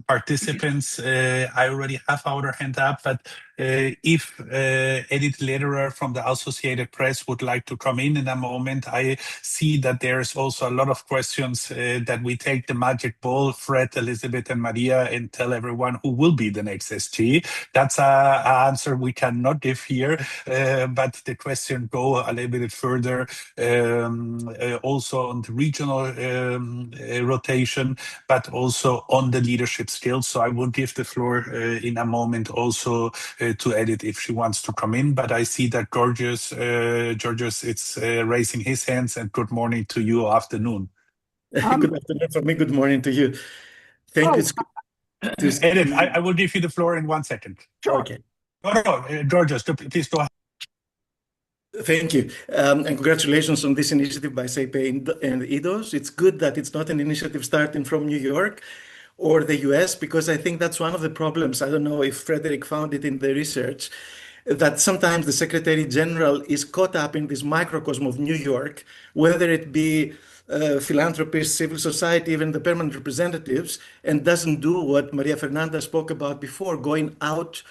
participants. I already have our hand up, but if Edith Lederer from the Associated Press would like to come in a moment, I see that there's also a lot of questions that we take the magic ball, Fred, Elizabeth, and Maria, and tell everyone who will be the next SG. That's an answer we cannot give here, but the question go a little bit further, also on the regional rotation, but also on the leadership skills. So I will give the floor in a moment also to Edith if she wants to come in. But I see that Georgios it's raising his hands, and good morning to you, afternoon. Good afternoon for me, good morning to you. Thank you. Edith, I will give you the floor in 1 second. Sure. Okay. No, Georgios, please go ahead. Thank you. And congratulations on this initiative by Cepei and IDOS. It's good that it's not an initiative starting from New York or the US, because I think that's one of the problems. I don't know if Frederick found it in the research, that sometimes the Secretary General is caught up in this microcosm of New York, whether it be philanthropists, civil society, even the permanent representatives, and doesn't do what Maria Fernanda spoke about before, going out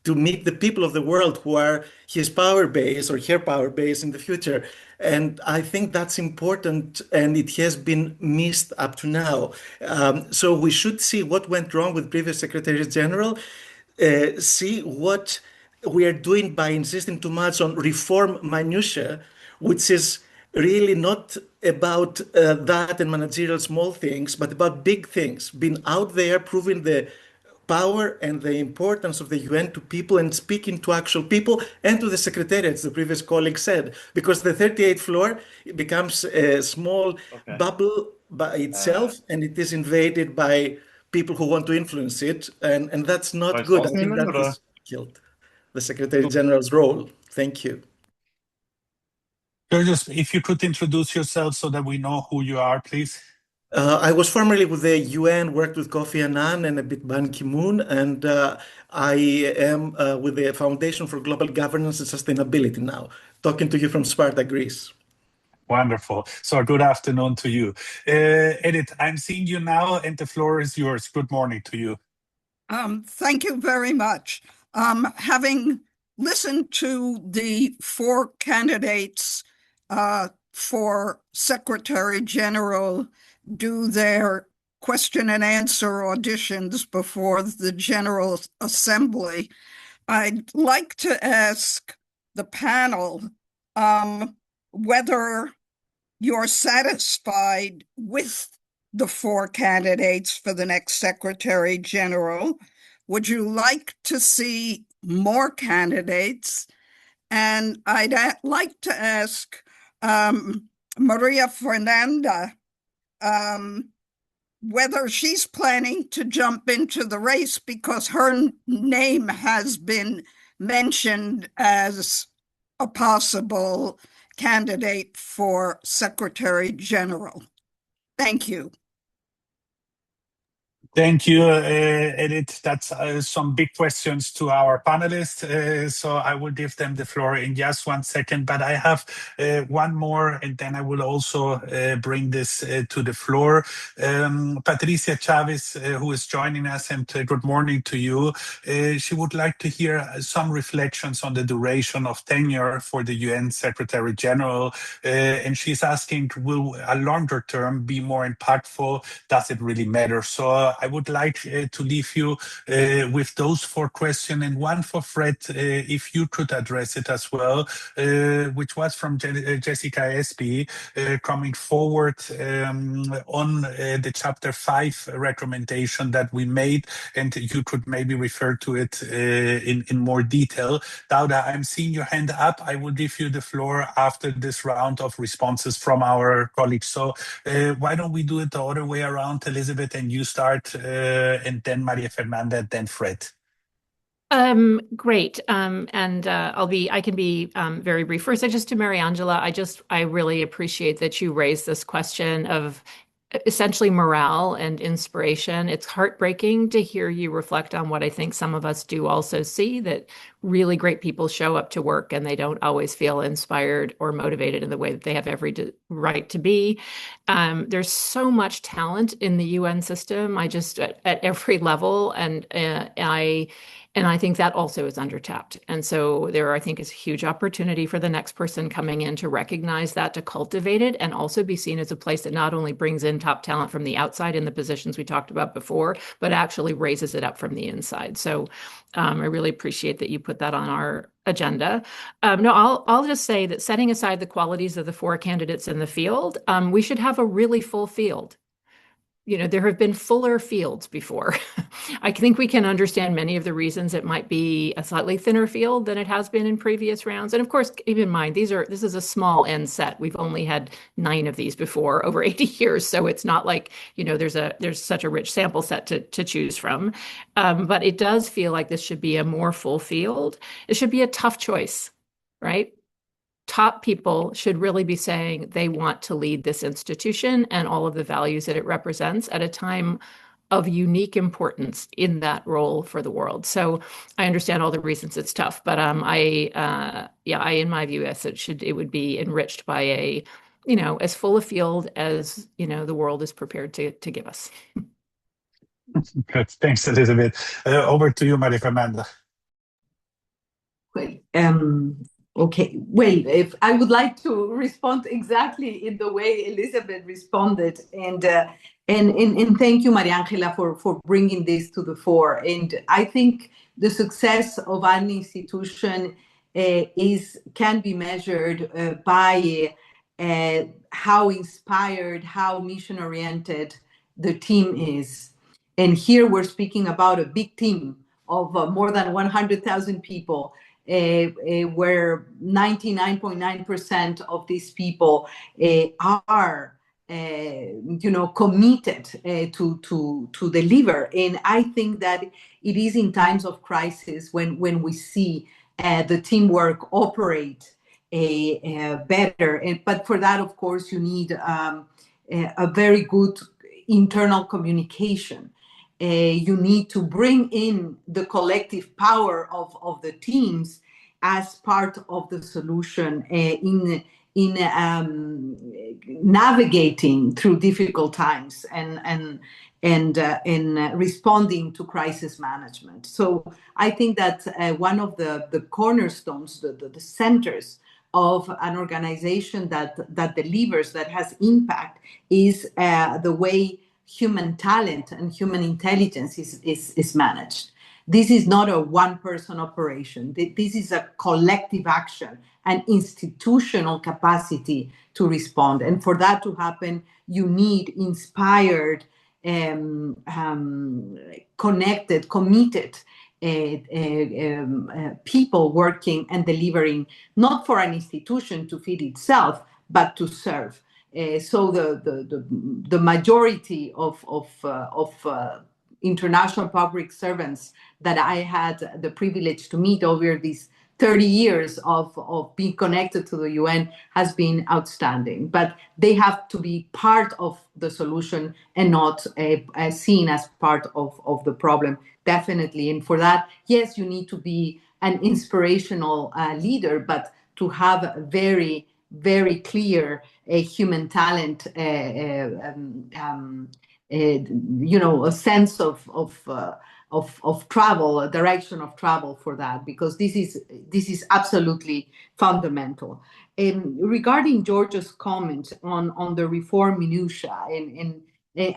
to meet the people of the world who are his power base or her power base in the future. And I think that's important, and it has been missed up to now. So we should see what went wrong with previous Secretary General, see what we are doing by insisting too much on reform minutiae, which is really not about that and managerial small things, but about big things, being out there, proving the power and the importance of the UN to people and speaking to actual people and to the secretariat, as the previous colleague said, because the 38th floor becomes a small bubble by itself, and it is invaded by people who want to influence it, and that's not good. I think that has killed the Secretary General's role. Thank you. Georgios, if you could introduce yourself so that we know who you are, please. I was formerly with the UN, worked with Kofi Annan and a bit Ban Ki-moon, and I am with the Foundation for Global Governance and Sustainability now, talking to you from Sparta, Greece. Wonderful. So good afternoon to you. Edith, I'm seeing you now, and the floor is yours. Good morning to you. Thank you very much. Having listened to the 4 candidates for Secretary General do their question and answer auditions before the General Assembly, I'd like to ask the panel whether you're satisfied with the 4 candidates for the next Secretary General. Would you like to see more candidates? And I'd like to ask Maria Fernanda whether she's planning to jump into the race, because her name has been mentioned as a possible candidate for Secretary General. Thank you. Thank you, Edith. That's some big questions to our panelists. So I will give them the floor in just 1 second, but I have one more, and then I will also bring this to the floor. Patricia Chavez, who is joining us, and good morning to you. She would like to hear some reflections on the duration of tenure for the UN Secretary General, and she's asking, will a longer term be more impactful? Does it really matter? So I would like to leave you with those 4 questions, and one for Fred, if you could address it as well, which was from Jessica Espy, coming forward on the chapter 5 recommendation that we made, and you could maybe refer to it in more detail. Dauda, I'm seeing your hand up. I will give you the floor after this round of responses from our colleagues. So why don't we do it the other way around, Elizabeth, and you start, and then Maria Fernanda, then Fred. Great. And I can be very brief. First, just to Mariangela, I really appreciate that you raised this question of essentially morale and inspiration. It's heartbreaking to hear you reflect on what I think some of us do also see, that really great people show up to work and they don't always feel inspired or motivated in the way that they have every right to be. There's so much talent in the UN system, at every level, and I think that also is undertapped. And so I think, is a huge opportunity for the next person coming in to recognize that, to cultivate it, and also be seen as a place that not only brings in top talent from the outside in the positions we talked about before, but actually raises it up from the inside. So I really appreciate that you put that on our agenda. I'll just say that, setting aside the qualities of the 4 candidates in the field, we should have a really full field. There have been fuller fields before. I think we can understand many of the reasons it might be a slightly thinner field than it has been in previous rounds. And of course, keep in mind, this is a small N set. We've only had 9 of these before over 80 years. So it's not like, there's such a rich sample set to choose from. But it does feel like this should be a more full field. It should be a tough choice, right? Top people should really be saying they want to lead this institution and all of the values that it represents at a time of unique importance in that role for the world. So I understand all the reasons it's tough, but in my view, yes, it would be enriched by as full a field as the world is prepared to give us. Good. Thanks, Elizabeth. Over to you, Maria Fernanda. Well, okay. Well, if I would like to respond exactly in the way Elizabeth responded, and thank you, Mariangela, for bringing this to the fore. And I think the success of an institution can be measured by how inspired, how mission-oriented the team is. And here we're speaking about a big team of more than 100,000 people, where 99.9% of these people are committed to deliver. And I think that it is in times of crisis when we see the teamwork operate better. But for that, of course, you need a very good internal communication. You need to bring in the collective power of the teams as part of the solution in navigating through difficult times and responding to crisis management. So I think that one of the cornerstones, the centers of an organization that delivers, that has impact, is the way human talent and human intelligence is managed. This is not a one-person operation. This is a collective action, an institutional capacity to respond. And for that to happen, you need inspired, connected, committed people working and delivering, not for an institution to feed itself, but to serve. So the majority of international public servants that I had the privilege to meet over these 30 years of being connected to the UN has been outstanding. But they have to be part of the solution and not seen as part of the problem, definitely. And for that, yes, you need to be an inspirational leader, but to have a very, very clear human talent, a sense of travel, a direction of travel for that, because this is absolutely fundamental. Regarding George's comment on the reform minutia, and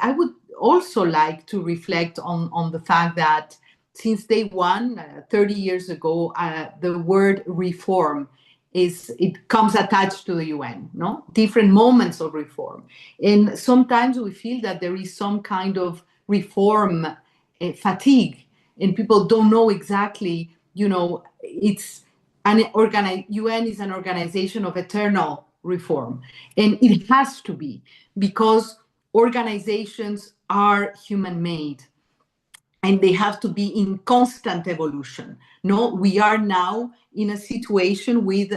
I would also like to reflect on the fact that since day one, 30 years ago, the word reform it comes attached to the UN, no? Different moments of reform. And sometimes we feel that there is some kind of reform fatigue, and people don't know exactly, it's UN is an organization of eternal reform, and it has to be, because organizations are human made and they have to be in constant evolution. No, we are now in a situation with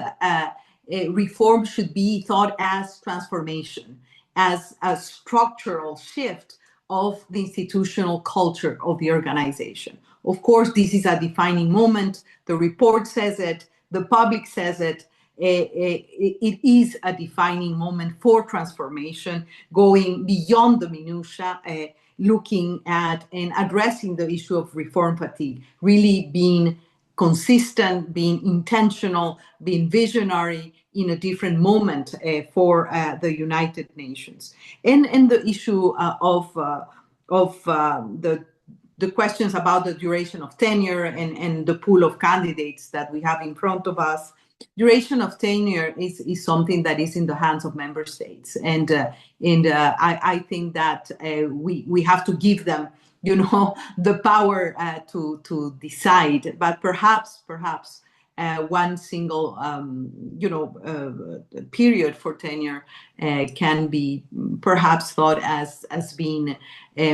reform should be thought as transformation, as a structural shift of the institutional culture of the organization. Of course, this is a defining moment. The report says it, the public says it. It is a defining moment for transformation, going beyond the minutiae, looking at and addressing the issue of reform fatigue, really being consistent, being intentional, being visionary in a different moment for the United Nations. And the issue of the questions about the duration of tenure and the pool of candidates that we have in front of us. Duration of tenure is something that is in the hands of member states, and I think that we have to give them, the power to decide. But perhaps one single period for tenure can be perhaps thought as being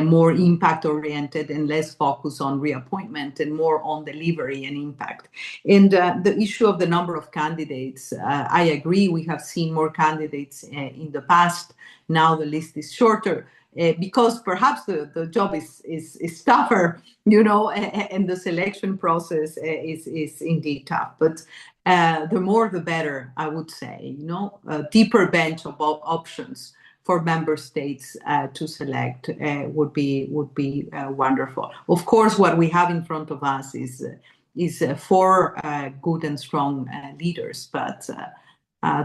more impact oriented and less focused on reappointment and more on delivery and impact. And the issue of the number of candidates, I agree, we have seen more candidates in the past. Now the list is shorter. Because perhaps the job is tougher, and the selection process is indeed tough. But the more the better, I would say. A deeper bench of options for member states to select would be wonderful. Of course, what we have in front of us is four good and strong leaders, but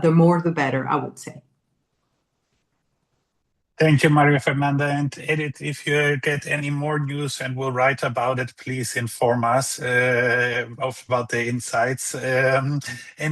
the more the better, I would say. Thank you, Maria Fernanda. And Edith, if you get any more news and we'll write about it, please inform us about the insights. And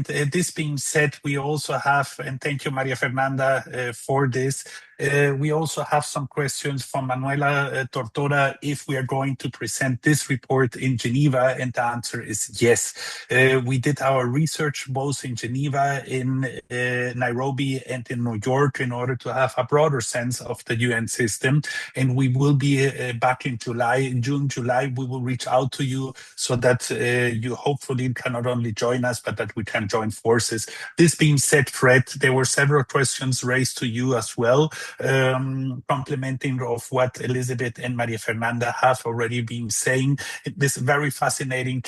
this being said, we also have, and thank you, Maria Fernanda, for this. We also have some questions from Manuela Tortora if we are going to present this report in Geneva, and the answer is yes. We did our research both in Geneva, in Nairobi, and in New York in order to have a broader sense of the UN system, and we will be back in July. In June, July, we will reach out to you so that you hopefully can not only join us, but that we can join forces. This being said, Fred, there were several questions raised to you as well, complementing of what Elizabeth and Maria Fernanda have already been saying. This very fascinating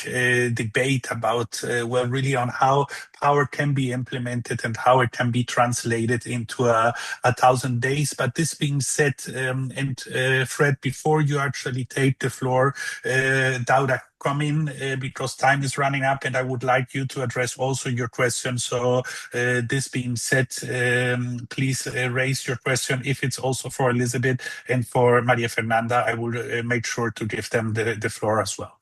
debate about, really on how power can be implemented and how it can be translated into 1,000 days. But this being said, Fred, before you actually take the floor, Dauda, come in because time is running up, and I would like you to address also your question. So this being said, please raise your question. If it's also for Elizabeth and for Maria Fernanda, I will make sure to give them the floor as well.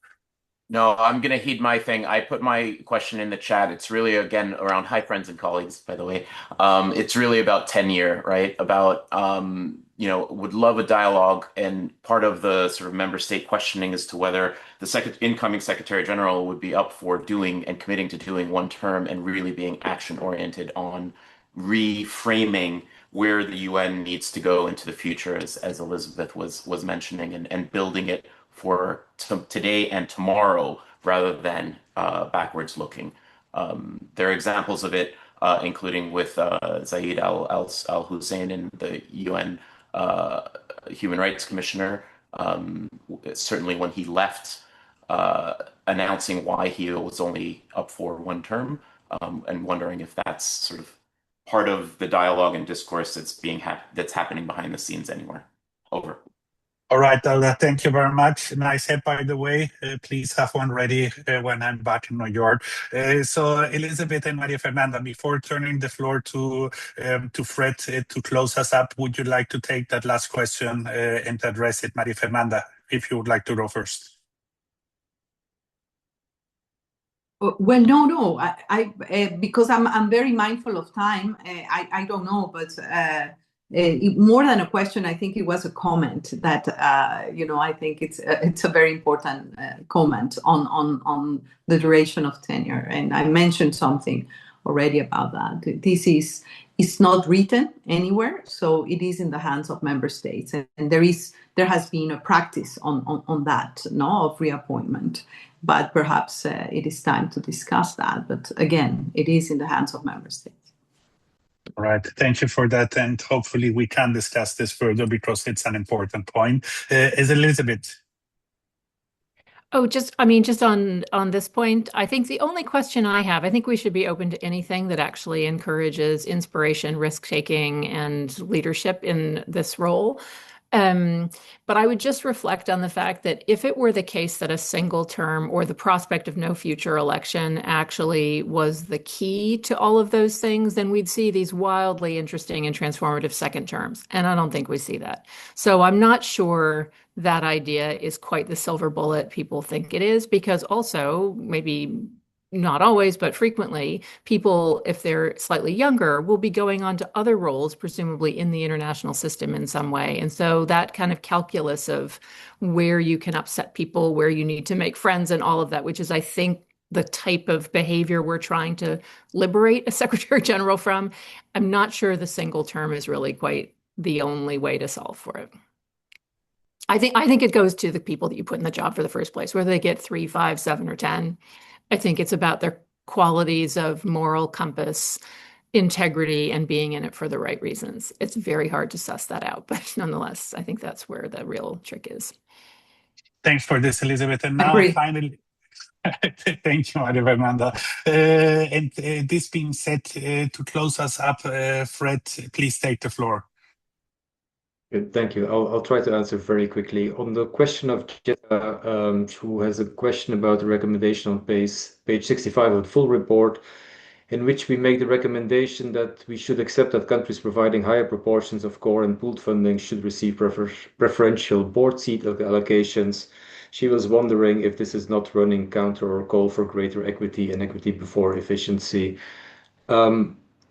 No, I'm going to heed my thing. I put my question in the chat. It's really, again, around, hi, friends and colleagues, by the way. It's really about tenure, right? About, would love a dialogue. And part of the sort of member state questioning as to whether the incoming Secretary General would be up for doing and committing to doing one term and really being action oriented on reframing where the UN needs to go into the future, as Elizabeth was mentioning, and building it for today and tomorrow rather than backwards looking. There are examples of it, including with Zaid al Hussein in the UN Human Rights Commissioner. Certainly, when he left, announcing why he was only up for one term, and wondering if that's sort of part of the dialogue and discourse that's happening behind the scenes anywhere. Over. All right, Alda, thank you very much. Nice hat, by the way. Please have one ready when I'm back in New York. So, Elizabeth and Maria Fernanda, before turning the floor to Fred to close us up, would you like to take that last question and address it, Maria Fernanda, if you would like to go first? Well, no. Because I'm very mindful of time. I don't know, but more than a question, I think it was a comment that I think it's a very important comment on the duration of tenure, and I mentioned something already about that. It's not written anywhere, so it is in the hands of member states, and there has been a practice on that, of reappointment. But perhaps it is time to discuss that. But again, it is in the hands of member states. All right, thank you for that, and hopefully we can discuss this further because it's an important point. Is Elizabeth? Oh, just on this point, I think the only question I have, I think we should be open to anything that actually encourages inspiration, risk-taking, and leadership in this role. But I would just reflect on the fact that if it were the case that a single term or the prospect of no future election actually was the key to all of those things, then we'd see these wildly interesting and transformative second terms. And I don't think we see that. So I'm not sure that idea is quite the silver bullet people think it is, because also maybe not always, but frequently, people, if they're slightly younger, will be going on to other roles, presumably in the international system in some way. And so that kind of calculus of where you can upset people, where you need to make friends and all of that, which is, I think, the type of behavior we're trying to liberate a Secretary General from, I'm not sure the single term is really quite the only way to solve for it. I think it goes to the people that you put in the job for the first place, whether they get 3, 5, 7, or 10. I think it's about their qualities of moral compass, integrity, and being in it for the right reasons. It's very hard to suss that out, but nonetheless, I think that's where the real trick is. Thanks for this, Elizabeth. And now finally, thank you, Maria Fernanda. And this being said, to close us up, Fred, please take the floor. Good, thank you. I'll try to answer very quickly. On the question of Jessica, who has a question about the recommendation on page 65 of the full report, in which we make the recommendation that we should accept that countries providing higher proportions of core and pooled funding should receive preferential board seat allocations. She was wondering if this is not running counter or call for greater equity and equity before efficiency.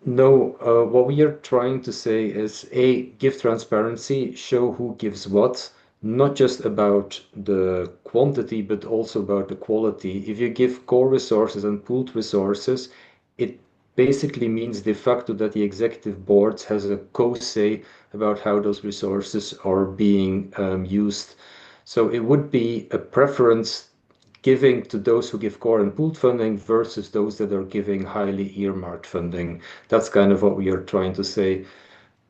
No, what we are trying to say is, give transparency, show who gives what, not just about the quantity, but also about the quality. If you give core resources and pooled resources, it basically means de facto that the executive board has a co-say about how those resources are being used. So it would be a preference giving to those who give core and pooled funding versus those that are giving highly earmarked funding. That's kind of what we are trying to say.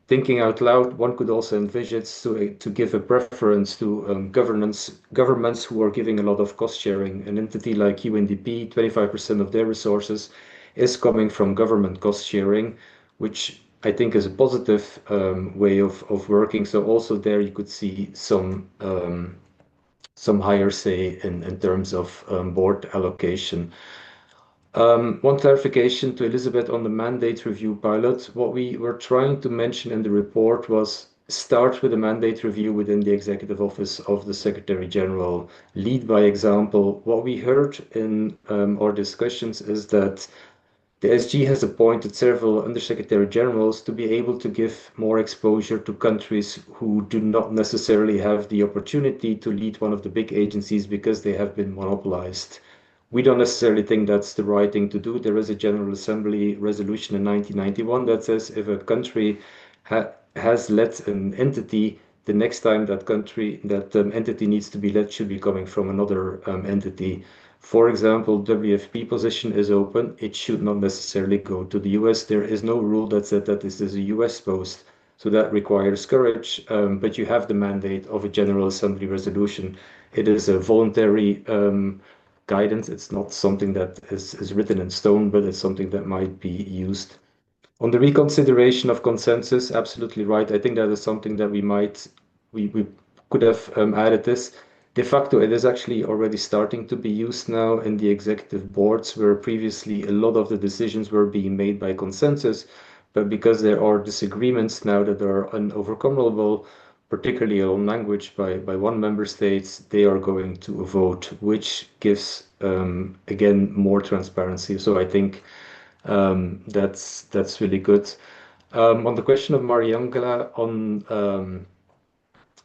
Thinking out loud, one could also envision to give a preference to governments who are giving a lot of cost sharing. An entity like UNDP, 25% of their resources is coming from government cost sharing, which I think is a positive way of working. So also there you could see some higher say in terms of board allocation. One clarification to Elizabeth on the mandate review pilot. What we were trying to mention in the report was start with a mandate review within the executive office of the Secretary General. Lead by example. What we heard in our discussions is that the SG has appointed several Undersecretary Generals to be able to give more exposure to countries who do not necessarily have the opportunity to lead one of the big agencies because they have been monopolized. We don't necessarily think that's the right thing to do. There is a General Assembly resolution in 1991 that says if a country has led an entity, the next time that entity needs to be led should be coming from another entity. for example, WFP position is open, it should not necessarily go to the US. There is no rule that said that this is a US post. So that requires courage, but you have the mandate of a General Assembly resolution. It is a voluntary guidance. It's not something that is written in stone, but it's something that might be used. On the reconsideration of consensus, absolutely right. I think that is something that we could have added this. De facto, it is actually already starting to be used now in the executive boards, where previously a lot of the decisions were being made by consensus, but because there are disagreements now that are unovercomable, particularly on language by one member state, they are going to a vote, which gives, again, more transparency. So I think that's really good. On the question of Mariangela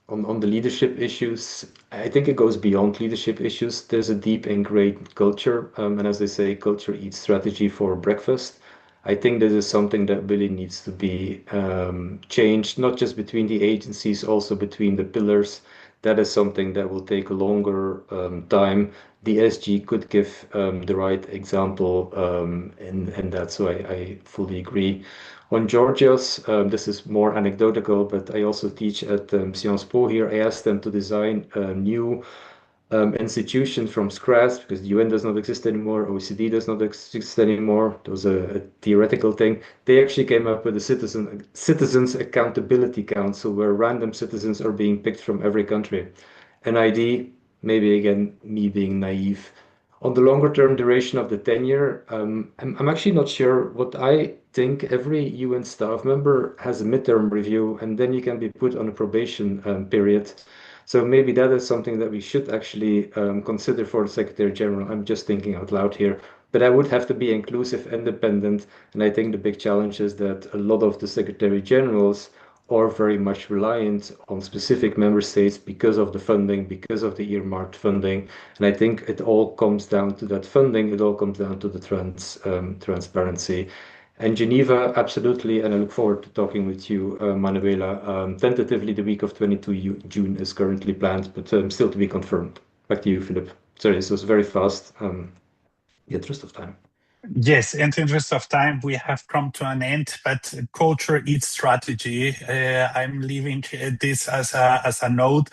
on the leadership issues, I think it goes beyond leadership issues. There's a deep ingrained culture, and as they say, culture eats strategy for breakfast. I think this is something that really needs to be changed, not just between the agencies, also between the pillars. That is something that will take a longer time. The SG could give the right example in that, so I fully agree. On Georgios, this is more anecdotal, but I also teach at Sciences Po here. I asked them to design a new institution from scratch because the UN does not exist anymore, OECD does not exist anymore. It was a theoretical thing. They actually came up with a citizens accountability council where random citizens are being picked from every country. An ID, maybe again me being naive. On the longer term duration of the tenure, I'm actually not sure. What I think, every UN staff member has a midterm review, and then you can be put on a probation period. So maybe that is something that we should actually consider for the Secretary General. I'm just thinking out loud here, but I would have to be inclusive, independent, and I think the big challenge is that a lot of the Secretary Generals are very much reliant on specific member states because of the funding, because of the earmarked funding. And I think it all comes down to that funding. It all comes down to the transparency. And Geneva, absolutely. And I look forward to talking with you, Manuela. Tentatively, the week of 22 June is currently planned, but still to be confirmed. Back to you, Philip. Sorry, this was very fast. The interest of time. Yes, in the interest of time, we have come to an end, but culture eats strategy. I'm leaving this as a note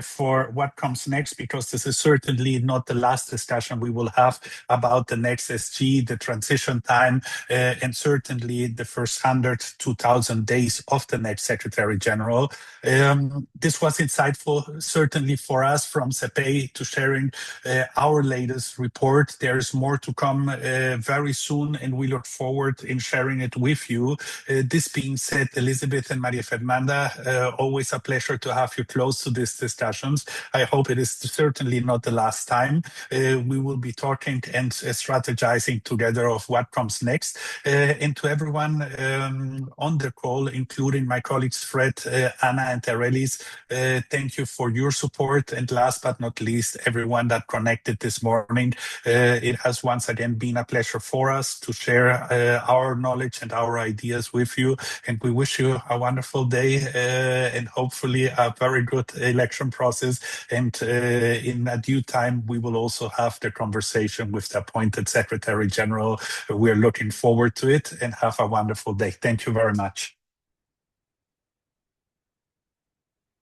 for what comes next, because this is certainly not the last discussion we will have about the next SG, the transition time, and certainly the first 100, 2,000 days of the next Secretary General. This was insightful, certainly for us from Cepei, to sharing our latest report. There is more to come very soon, and we look forward in sharing it with you. This being said, Elizabeth and Maria Fernanda, always a pleasure to have you close to these discussions. I hope it is certainly not the last time. We will be talking and strategizing together of what comes next. And to everyone on the call, including my colleagues Fred, Anna, and Terelis, thank you for your support. And last but not least, everyone that connected this morning. It has once again been a pleasure for us to share our knowledge and our ideas with you. And we wish you a wonderful day and hopefully a very good election process. And in a due time, we will also have the conversation with the appointed Secretary General. We're looking forward to it, and have a wonderful day. Thank you very much.